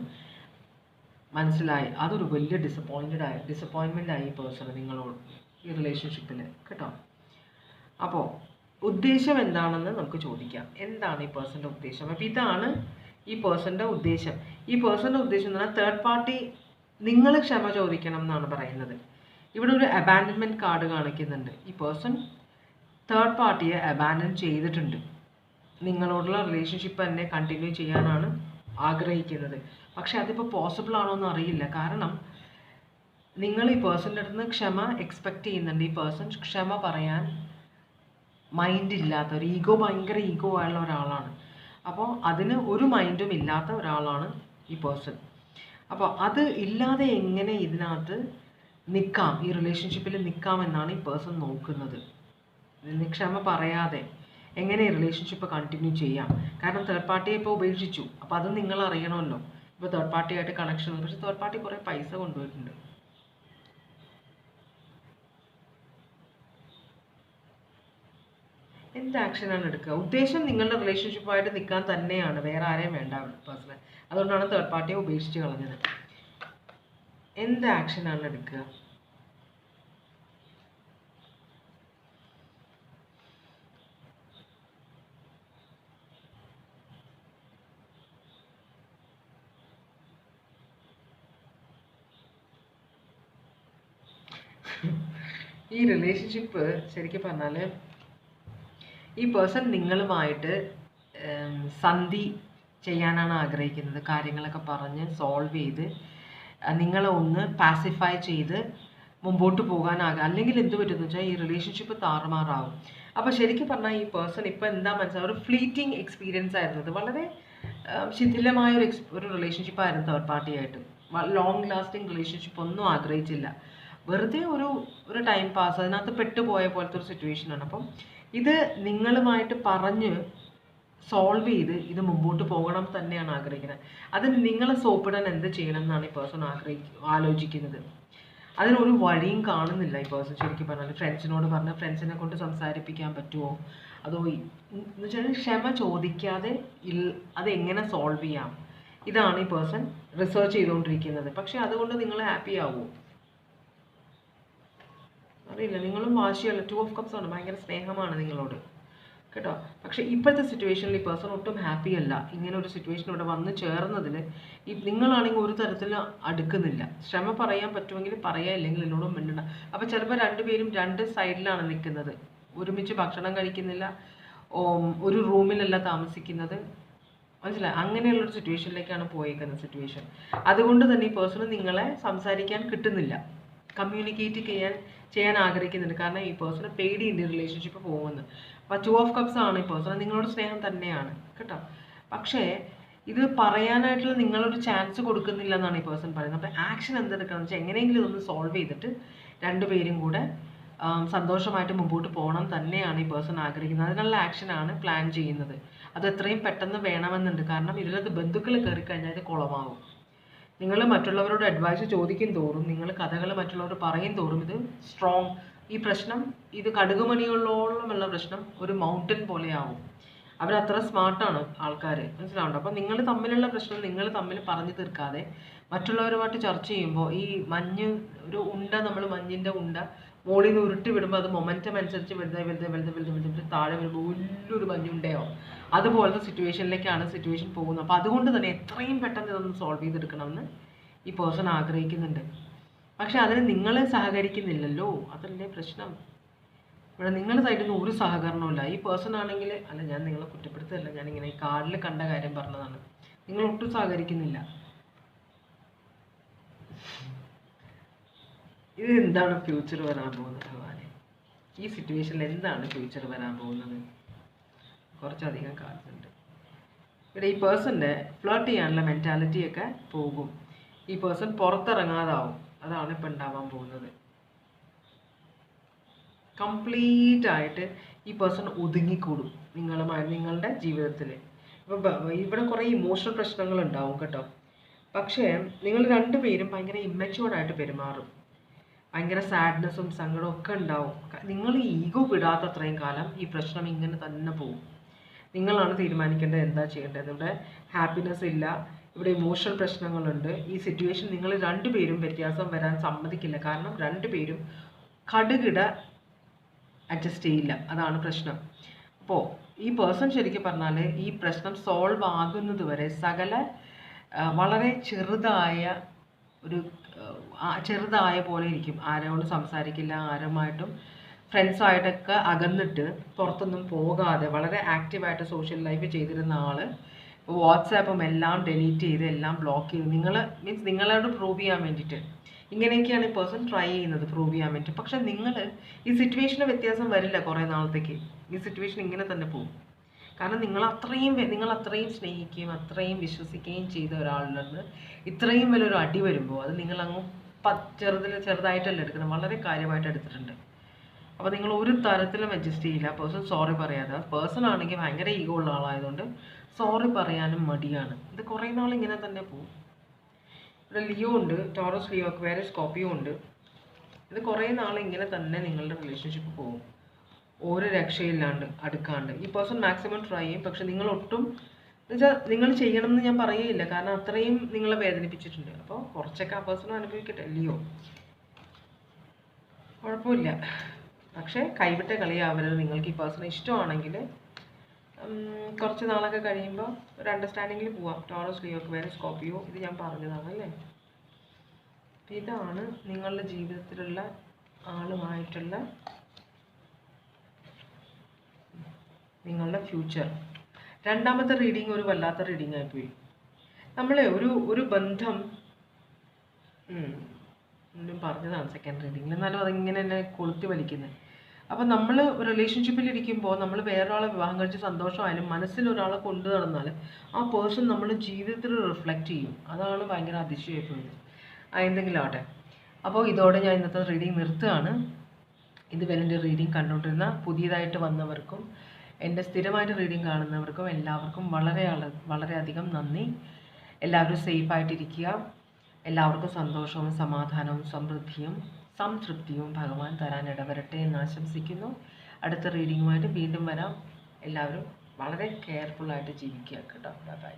മനസ്സിലായി. അതൊരു വലിയ ഡിസപ്പോയിൻമെൻ്റ് ആയി ഈ പേഴ്സൺ നിങ്ങളോട്, ഈ റിലേഷൻഷിപ്പിൽ കേട്ടോ. അപ്പോൾ ഉദ്ദേശം എന്താണെന്ന് നമുക്ക് ചോദിക്കാം. എന്താണ് ഈ പേഴ്സൻ്റെ ഉദ്ദേശം? അപ്പോൾ ഇതാണ് ഈ പേഴ്സൻ്റെ ഉദ്ദേശം. ഈ പേഴ്സൻ്റെ ഉദ്ദേശം എന്ന് പറഞ്ഞാൽ തേർഡ് പാർട്ടി നിങ്ങൾ ക്ഷമ ചോദിക്കണം എന്നാണ് പറയുന്നത്. ഇവിടെ ഒരു അബാൻഡൻമെൻറ്റ് കാർഡ് കാണിക്കുന്നുണ്ട്. ഈ പേഴ്സൺ തേർഡ് പാർട്ടിയെ അബാൻഡൻ ചെയ്തിട്ടുണ്ട്. നിങ്ങളോടുള്ള റിലേഷൻഷിപ്പ് തന്നെ കണ്ടിന്യൂ ചെയ്യാനാണ് ആഗ്രഹിക്കുന്നത്. പക്ഷെ അതിപ്പോൾ പോസിബിൾ ആണോ എന്ന് അറിയില്ല. കാരണം നിങ്ങൾ ഈ പേഴ്സൻ്റെ അടുത്ത് നിന്ന് ക്ഷമ എക്സ്പെക്റ്റ് ചെയ്യുന്നുണ്ട്. ഈ പേഴ്സൺ ക്ഷമ പറയാൻ മൈൻഡ് ഇല്ലാത്ത ഒരു ഭയങ്കര ഈഗോ ആയുള്ള ഒരാളാണ്. അപ്പോൾ അതിന് ഒരു മൈൻഡും ഇല്ലാത്ത ഒരാളാണ് ഈ പേഴ്സൺ. അപ്പോൾ അത് ഇല്ലാതെ എങ്ങനെ ഇതിനകത്ത് നിൽക്കാം, ഈ റിലേഷൻഷിപ്പിൽ നിൽക്കാമെന്നാണ് ഈ പേഴ്സൺ നോക്കുന്നത്. ക്ഷമ പറയാതെ എങ്ങനെ ഈ റിലേഷൻഷിപ്പ് കണ്ടിന്യൂ ചെയ്യാം? കാരണം തേർഡ് പാർട്ടിയെ ഇപ്പോൾ ഉപേക്ഷിച്ചു. അപ്പോൾ അത് നിങ്ങൾ അറിയണമല്ലോ. ഇപ്പോൾ തേർഡ് പാർട്ടിയായിട്ട് കണക്ഷൻ ഉണ്ട്. പക്ഷേ തേർഡ് പാർട്ടി കുറേ പൈസ കൊണ്ടുപോയിട്ടുണ്ട്. എന്ത് ആക്ഷനാണ് എടുക്കുക? ഉദ്ദേശം നിങ്ങളുടെ റിലേഷൻഷിപ്പായിട്ട് നിൽക്കാൻ തന്നെയാണ്, വേറെ ആരെയും വേണ്ട പേഴ്സണൽ. അതുകൊണ്ടാണ് തേർഡ് പാർട്ടിയെ ഉപേക്ഷിച്ച് കളഞ്ഞത്. എന്ത് ആക്ഷനാണ് എടുക്കുക? ഈ റിലേഷൻഷിപ്പ് ശരിക്കും പറഞ്ഞാൽ ഈ പേഴ്സൺ നിങ്ങളുമായിട്ട് സന്ധി ചെയ്യാനാണ് ആഗ്രഹിക്കുന്നത്. കാര്യങ്ങളൊക്കെ പറഞ്ഞ് സോൾവ് ചെയ്ത് നിങ്ങളെ ഒന്ന് പാസിഫൈ ചെയ്ത് മുമ്പോട്ട് പോകാനാകും. അല്ലെങ്കിൽ എന്ത് പറ്റുമെന്ന് വെച്ചാൽ ഈ റിലേഷൻഷിപ്പ് താറുമാറാവും. അപ്പോൾ ശരിക്കും പറഞ്ഞാൽ ഈ പേഴ്സൺ ഇപ്പോൾ എന്താ മനസ്സിലാവും, ഒരു ഫ്ലീറ്റിംഗ് എക്സ്പീരിയൻസ് ആയിരുന്നത്. വളരെ ശിഥിലമായ ഒരു റിലേഷൻഷിപ്പായിരുന്നു തേർഡ് പാർട്ടിയായിട്ട്. ലോങ് ലാസ്റ്റിംഗ് റിലേഷൻഷിപ്പ് ഒന്നും ആഗ്രഹിച്ചില്ല. വെറുതെ ഒരു ടൈം പാസ്, അതിനകത്ത് പെട്ടുപോയ പോലത്തെ ഒരു സിറ്റുവേഷനാണ്. അപ്പം ഇത് നിങ്ങളുമായിട്ട് പറഞ്ഞ് സോൾവ് ചെയ്ത് ഇത് മുമ്പോട്ട് പോകണം തന്നെയാണ് ആഗ്രഹിക്കുന്നത്. അതിന് നിങ്ങളെ സോപ്പിടാൻ എന്ത് ചെയ്യണം എന്നാണ് ഈ പേഴ്സൺ ആലോചിക്കുന്നത്. അതിനൊരു വഴിയും കാണുന്നില്ല ഈ പേഴ്സൺ. ശരിക്കും പറഞ്ഞാൽ ഫ്രണ്ട്സിനോട് പറഞ്ഞ് ഫ്രണ്ട്സിനെ കൊണ്ട് സംസാരിപ്പിക്കാൻ പറ്റുമോ, അതോ എന്ന് വെച്ചാൽ ക്ഷമ ചോദിക്കാതെ അതെങ്ങനെ സോൾവ് ചെയ്യാം, ഇതാണ് ഈ പേഴ്സൺ റിസർച്ച് ചെയ്തുകൊണ്ടിരിക്കുന്നത്. പക്ഷെ അതുകൊണ്ട് നിങ്ങൾ ഹാപ്പി ആവുമോ അറിയില്ല. നിങ്ങളും വാശിയല്ല. 2 of Cups ആണ്. ഭയങ്കര സ്നേഹമാണ് നിങ്ങളോട് കേട്ടോ. പക്ഷേ ഇപ്പോഴത്തെ സിറ്റുവേഷനിൽ ഈ പേഴ്സൺ ഒട്ടും ഹാപ്പി അല്ല. ഇങ്ങനെ ഒരു സിറ്റുവേഷൻ ഇവിടെ വന്ന് ചേർന്നതിൽ നിങ്ങളാണെങ്കിൽ ഒരു തരത്തിൽ അടുക്കുന്നില്ല. ക്ഷമ പറയാൻ പറ്റുമെങ്കിൽ പറയാം, ഇല്ലെങ്കിൽ എന്നോടും മിണ്ടണ്ട. അപ്പോൾ ചിലപ്പോൾ രണ്ടുപേരും രണ്ട് സൈഡിലാണ് നിൽക്കുന്നത്. ഒരുമിച്ച് ഭക്ഷണം കഴിക്കുന്നില്ല, ഒരു റൂമിലല്ല താമസിക്കുന്നത്. മനസ്സിലായി? അങ്ങനെയുള്ളൊരു സിറ്റുവേഷനിലേക്കാണ് പോയേക്കുന്നത് അതുകൊണ്ട് തന്നെ ഈ പേഴ്സൺ നിങ്ങളെ സംസാരിക്കാൻ കിട്ടുന്നില്ല, കമ്മ്യൂണിക്കേറ്റ് ചെയ്യാൻ ചെയ്യാൻ ആഗ്രഹിക്കുന്നുണ്ട്. കാരണം ഈ പേഴ്സണ് പേടിയുണ്ട് റിലേഷൻഷിപ്പ് പോകുമെന്ന്. അപ്പോൾ 2 ഓഫ് കപ്സ് ആണ് ഈ പേഴ്സൺ നിങ്ങളോട് സ്നേഹം തന്നെയാണ് കേട്ടോ. പക്ഷേ ഇത് പറയാനായിട്ടുള്ള നിങ്ങളൊരു ചാൻസ് കൊടുക്കുന്നില്ല എന്നാണ് ഈ പേഴ്സൺ പറയുന്നത്. അപ്പോൾ ആക്ഷൻ എന്തെടുക്കണം എന്ന് വെച്ചാൽ എങ്ങനെയെങ്കിലും ഇതൊന്ന് സോൾവ് ചെയ്തിട്ട് രണ്ടുപേരും കൂടെ സന്തോഷമായിട്ട് മുമ്പോട്ട് പോകണം തന്നെയാണ് ഈ പേഴ്സൺ ആഗ്രഹിക്കുന്നത്. അതിനുള്ള ആക്ഷനാണ് പ്ലാൻ ചെയ്യുന്നത്. അത് എത്രയും പെട്ടെന്ന് വേണമെന്നുണ്ട്. കാരണം ഇതിലത് ബന്ധുക്കൾ കയറി കഴിഞ്ഞാൽ ഇത് കുളമാവും. നിങ്ങൾ മറ്റുള്ളവരോട് അഡ്വൈസ് ചോദിക്കും തോറും, നിങ്ങൾ കഥകൾ മറ്റുള്ളവർ പറയും തോറും ഇത് സ്ട്രോങ്, ഈ പ്രശ്നം ഇത് കടുകുമണികളോളമുള്ള പ്രശ്നം ഒരു മൗണ്ടൻ പോലെയാവും. അവരത്ര സ്മാർട്ടാണ് ആൾക്കാർ, മനസ്സിലാവുന്നുണ്ട്. അപ്പോൾ നിങ്ങൾ തമ്മിലുള്ള പ്രശ്നം നിങ്ങൾ തമ്മിൽ പറഞ്ഞു തീർക്കാതെ മറ്റുള്ളവരുമായിട്ട് ചർച്ച ചെയ്യുമ്പോൾ ഈ മഞ്ഞ് ഒരു ഉണ്ട, നമ്മൾ മഞ്ഞിൻ്റെ ഉണ്ട മുകളിൽ നിന്ന് ഉരുട്ടി വിടുമ്പോൾ അത് മൊമെൻറ്റം അനുസരിച്ച് വലുതായി താഴെ വരുമ്പോൾ വലിയൊരു മഞ്ഞുണ്ടയോ അതുപോലത്തെ സിറ്റുവേഷൻ പോകുന്നത്. അപ്പോൾ അതുകൊണ്ട് തന്നെ എത്രയും പെട്ടെന്ന് ഇതൊന്ന് സോൾവ് ചെയ്തെടുക്കണമെന്ന് ഈ പേഴ്സൺ ആഗ്രഹിക്കുന്നുണ്ട്. പക്ഷെ അതിന് നിങ്ങൾ സഹകരിക്കുന്നില്ലല്ലോ, അതല്ലേ പ്രശ്നം. ഇവിടെ നിങ്ങളുടെ സൈഡിൽ നിന്ന് ഒരു സഹകരണമില്ല. ഈ പേഴ്സൺ ആണെങ്കിൽ, അല്ല ഞാൻ നിങ്ങളെ കുറ്റപ്പെടുത്തല്ല, ഞാനിങ്ങനെ ഈ കാർഡിൽ കണ്ട കാര്യം പറഞ്ഞതാണ്. നിങ്ങൾ ഒട്ടും സഹകരിക്കുന്നില്ല. ഇത് എന്താണ് ഫ്യൂച്ചർ വരാൻ പോകുന്നത് ഭഗവാനെ? ഈ സിറ്റുവേഷനിൽ എന്താണ് ഫ്യൂച്ചർ വരാൻ പോകുന്നത്? കുറച്ചധികം കാണിച്ചിട്ടുണ്ട്. ഇവിടെ ഈ പേഴ്സൻ്റെ ഫ്ലേർട്ട് ചെയ്യാനുള്ള മെൻറ്റാലിറ്റിയൊക്കെ പോകും. ഈ പേഴ്സൺ പുറത്തിറങ്ങാതാവും. അതാണ് ഇപ്പം ഉണ്ടാവാൻ പോകുന്നത്. കംപ്ലീറ്റ് ആയിട്ട് ഈ പേഴ്സൺ ഒതുങ്ങിക്കൂടും നിങ്ങളുടെ ജീവിതത്തിൽ. ഇപ്പം ഇവിടെ കുറേ ഇമോഷണൽ പ്രശ്നങ്ങൾ ഉണ്ടാവും കേട്ടോ. പക്ഷേ നിങ്ങൾ രണ്ടുപേരും ഭയങ്കര ഇമ്മച്യൂർഡായിട്ട് പെരുമാറും. ഭയങ്കര സാഡ്നെസ്സും സങ്കടവും ഒക്കെ ഉണ്ടാവും. നിങ്ങൾ ഈഗോ വിടാത്ത അത്രയും കാലം ഈ പ്രശ്നം ഇങ്ങനെ തന്നെ പോകും. നിങ്ങളാണ് തീരുമാനിക്കേണ്ടത് എന്താ ചെയ്യേണ്ടത്. ഇവിടെ ഹാപ്പിനെസ് ഇല്ല, ഇവിടെ ഇമോഷണൽ പ്രശ്നങ്ങളുണ്ട്. ഈ സിറ്റുവേഷൻ നിങ്ങൾ രണ്ടുപേരും വ്യത്യാസം വരാൻ സമ്മതിക്കില്ല. കാരണം രണ്ടുപേരും കടുകിട അഡ്ജസ്റ്റ് ചെയ്യില്ല, അതാണ് പ്രശ്നം. അപ്പോൾ ഈ പേഴ്സൺ ശരിക്കും പറഞ്ഞാൽ ഈ പ്രശ്നം സോൾവ് ആകുന്നത് വരെ സകല വളരെ ചെറുതായ പോലെ ഇരിക്കും. ആരോടും സംസാരിക്കില്ല, ആരുമായിട്ടും ഫ്രണ്ട്സായിട്ടൊക്കെ അകന്നിട്ട് പുറത്തൊന്നും പോകാതെ വളരെ ആക്റ്റീവായിട്ട് സോഷ്യൽ ലൈഫ് ചെയ്തിരുന്ന ആൾ വാട്സാപ്പും എല്ലാം ഡിലീറ്റ് ചെയ്ത് എല്ലാം ബ്ലോക്ക് ചെയ്ത് നിങ്ങളോട് പ്രൂവ് ചെയ്യാൻ വേണ്ടിയിട്ട് ഇങ്ങനെയൊക്കെയാണ് ഈ പേഴ്സൺ ട്രൈ ചെയ്യുന്നത്, പ്രൂവ് ചെയ്യാൻ വേണ്ടി. പക്ഷെ നിങ്ങൾ ഈ സിറ്റുവേഷന് വ്യത്യാസം വരില്ല കുറേ നാളത്തേക്ക്. ഈ സിറ്റുവേഷൻ ഇങ്ങനെ തന്നെ പോകും. കാരണം നിങ്ങൾ അത്രയും സ്നേഹിക്കുകയും അത്രയും വിശ്വസിക്കുകയും ചെയ്ത ഒരാളിൽ നിന്ന് ഇത്രയും വലിയൊരു അടി വരുമ്പോൾ അത് നിങ്ങളങ്ങ് ചെറുതായിട്ടല്ല എടുക്കുന്നത്, വളരെ കാര്യമായിട്ട് എടുത്തിട്ടുണ്ട്. അപ്പോൾ നിങ്ങൾ ഒരു തരത്തിലും അഡ്ജസ്റ്റ് ചെയ്യില്ല. പേഴ്സൺ സോറി പറയാതെ, പേഴ്സൺ ആണെങ്കിൽ ഭയങ്കര ഈഗോ ഉള്ള ആളായതുകൊണ്ട് സോറി പറയാനും മടിയാണ്. ഇത് കുറേ നാൾ ഇങ്ങനെ തന്നെ പോകും. ഇവിടെ ലിയോ ഉണ്ട്, ടോറസ്, ലിയോ, അക്വേറിയസ്, സ്കോർപ്പിയോ ഉണ്ട്. ഇത് കുറേ നാൾ ഇങ്ങനെ തന്നെ നിങ്ങളുടെ റിലേഷൻഷിപ്പ് പോകും, ഒരു രക്ഷയില്ലാണ്ട് അടുക്കാണ്ട്. ഈ പേഴ്സൺ മാക്സിമം ട്രൈ ചെയ്യും. പക്ഷെ നിങ്ങൾ ഒട്ടും എന്നുവെച്ചാൽ നിങ്ങൾ ചെയ്യണമെന്ന് ഞാൻ പറയുകയില്ല, കാരണം അത്രയും നിങ്ങളെ വേദനിപ്പിച്ചിട്ടുണ്ട്. അപ്പോൾ കുറച്ചൊക്കെ ആ പേഴ്സൺ അനുഭവിക്കട്ടെ. ലിയോ കുഴപ്പമില്ല, പക്ഷേ കൈവിട്ട കളിയാവരുത്. നിങ്ങൾക്ക് ഈ പേഴ്സൺ ഇഷ്ടമാണെങ്കിൽ കുറച്ച് നാളൊക്കെ കഴിയുമ്പോൾ ഒരു അണ്ടർസ്റ്റാൻഡിങ്ങിൽ പോവാം. ടോറസ്, ലിയോ, അക്വേറിയസ്, സ്കോർപ്പിയോ, ഇത് ഞാൻ പറഞ്ഞതാണല്ലേ. ഇതാണ് നിങ്ങളുടെ ജീവിതത്തിലുള്ള ആളുമായിട്ടുള്ള നിങ്ങളുടെ ഫ്യൂച്ചർ. രണ്ടാമത്തെ റീഡിങ് ഒരു വല്ലാത്ത റീഡിങ് ആയിപ്പോയി. നമ്മളെ ഒരു ബന്ധം പറഞ്ഞതാണ് സെക്കൻഡ് റീഡിങ്ങിൽ, എന്നാലും അതിങ്ങനെ എന്നെ കൊളുത്തി വലിക്കുന്നത്. അപ്പം നമ്മൾ റിലേഷൻഷിപ്പിലിരിക്കുമ്പോൾ നമ്മൾ വേറൊരാളെ വിവാഹം കഴിച്ച് സന്തോഷമായാലും മനസ്സിൽ ഒരാളെ കൊണ്ടു നടന്നാൽ ആ പേഴ്സൺ നമ്മുടെ ജീവിതത്തിൽ റിഫ്ലക്റ്റ് ചെയ്യും. അതാണ് ഭയങ്കര അതിശയപ്പെടുന്നത്. എന്തെങ്കിലും ആവട്ടെ. അപ്പോൾ ഇതോടെ ഞാൻ ഇന്നത്തെ റീഡിങ് നിർത്തുകയാണ്. ഇതുവരെ എൻ്റെ റീഡിങ് കണ്ടുകൊണ്ടിരുന്ന പുതിയതായിട്ട് വന്നവർക്കും എൻ്റെ സ്ഥിരമായിട്ട് റീഡിങ് കാണുന്നവർക്കും എല്ലാവർക്കും വളരെയധികം നന്ദി. എല്ലാവരും സേഫായിട്ടിരിക്കുക. എല്ലാവർക്കും സന്തോഷവും സമാധാനവും സമൃദ്ധിയും സംതൃപ്തിയും ഭഗവാൻ തരാൻ ഇടവരട്ടെ എന്ന് ആശംസിക്കുന്നു. അടുത്ത റീഡിങ്ങുമായിട്ട് വീണ്ടും വരാം. എല്ലാവരും വളരെ കെയർഫുള്ളായിട്ട് ജീവിക്കുക കേട്ടോ. ബൈ.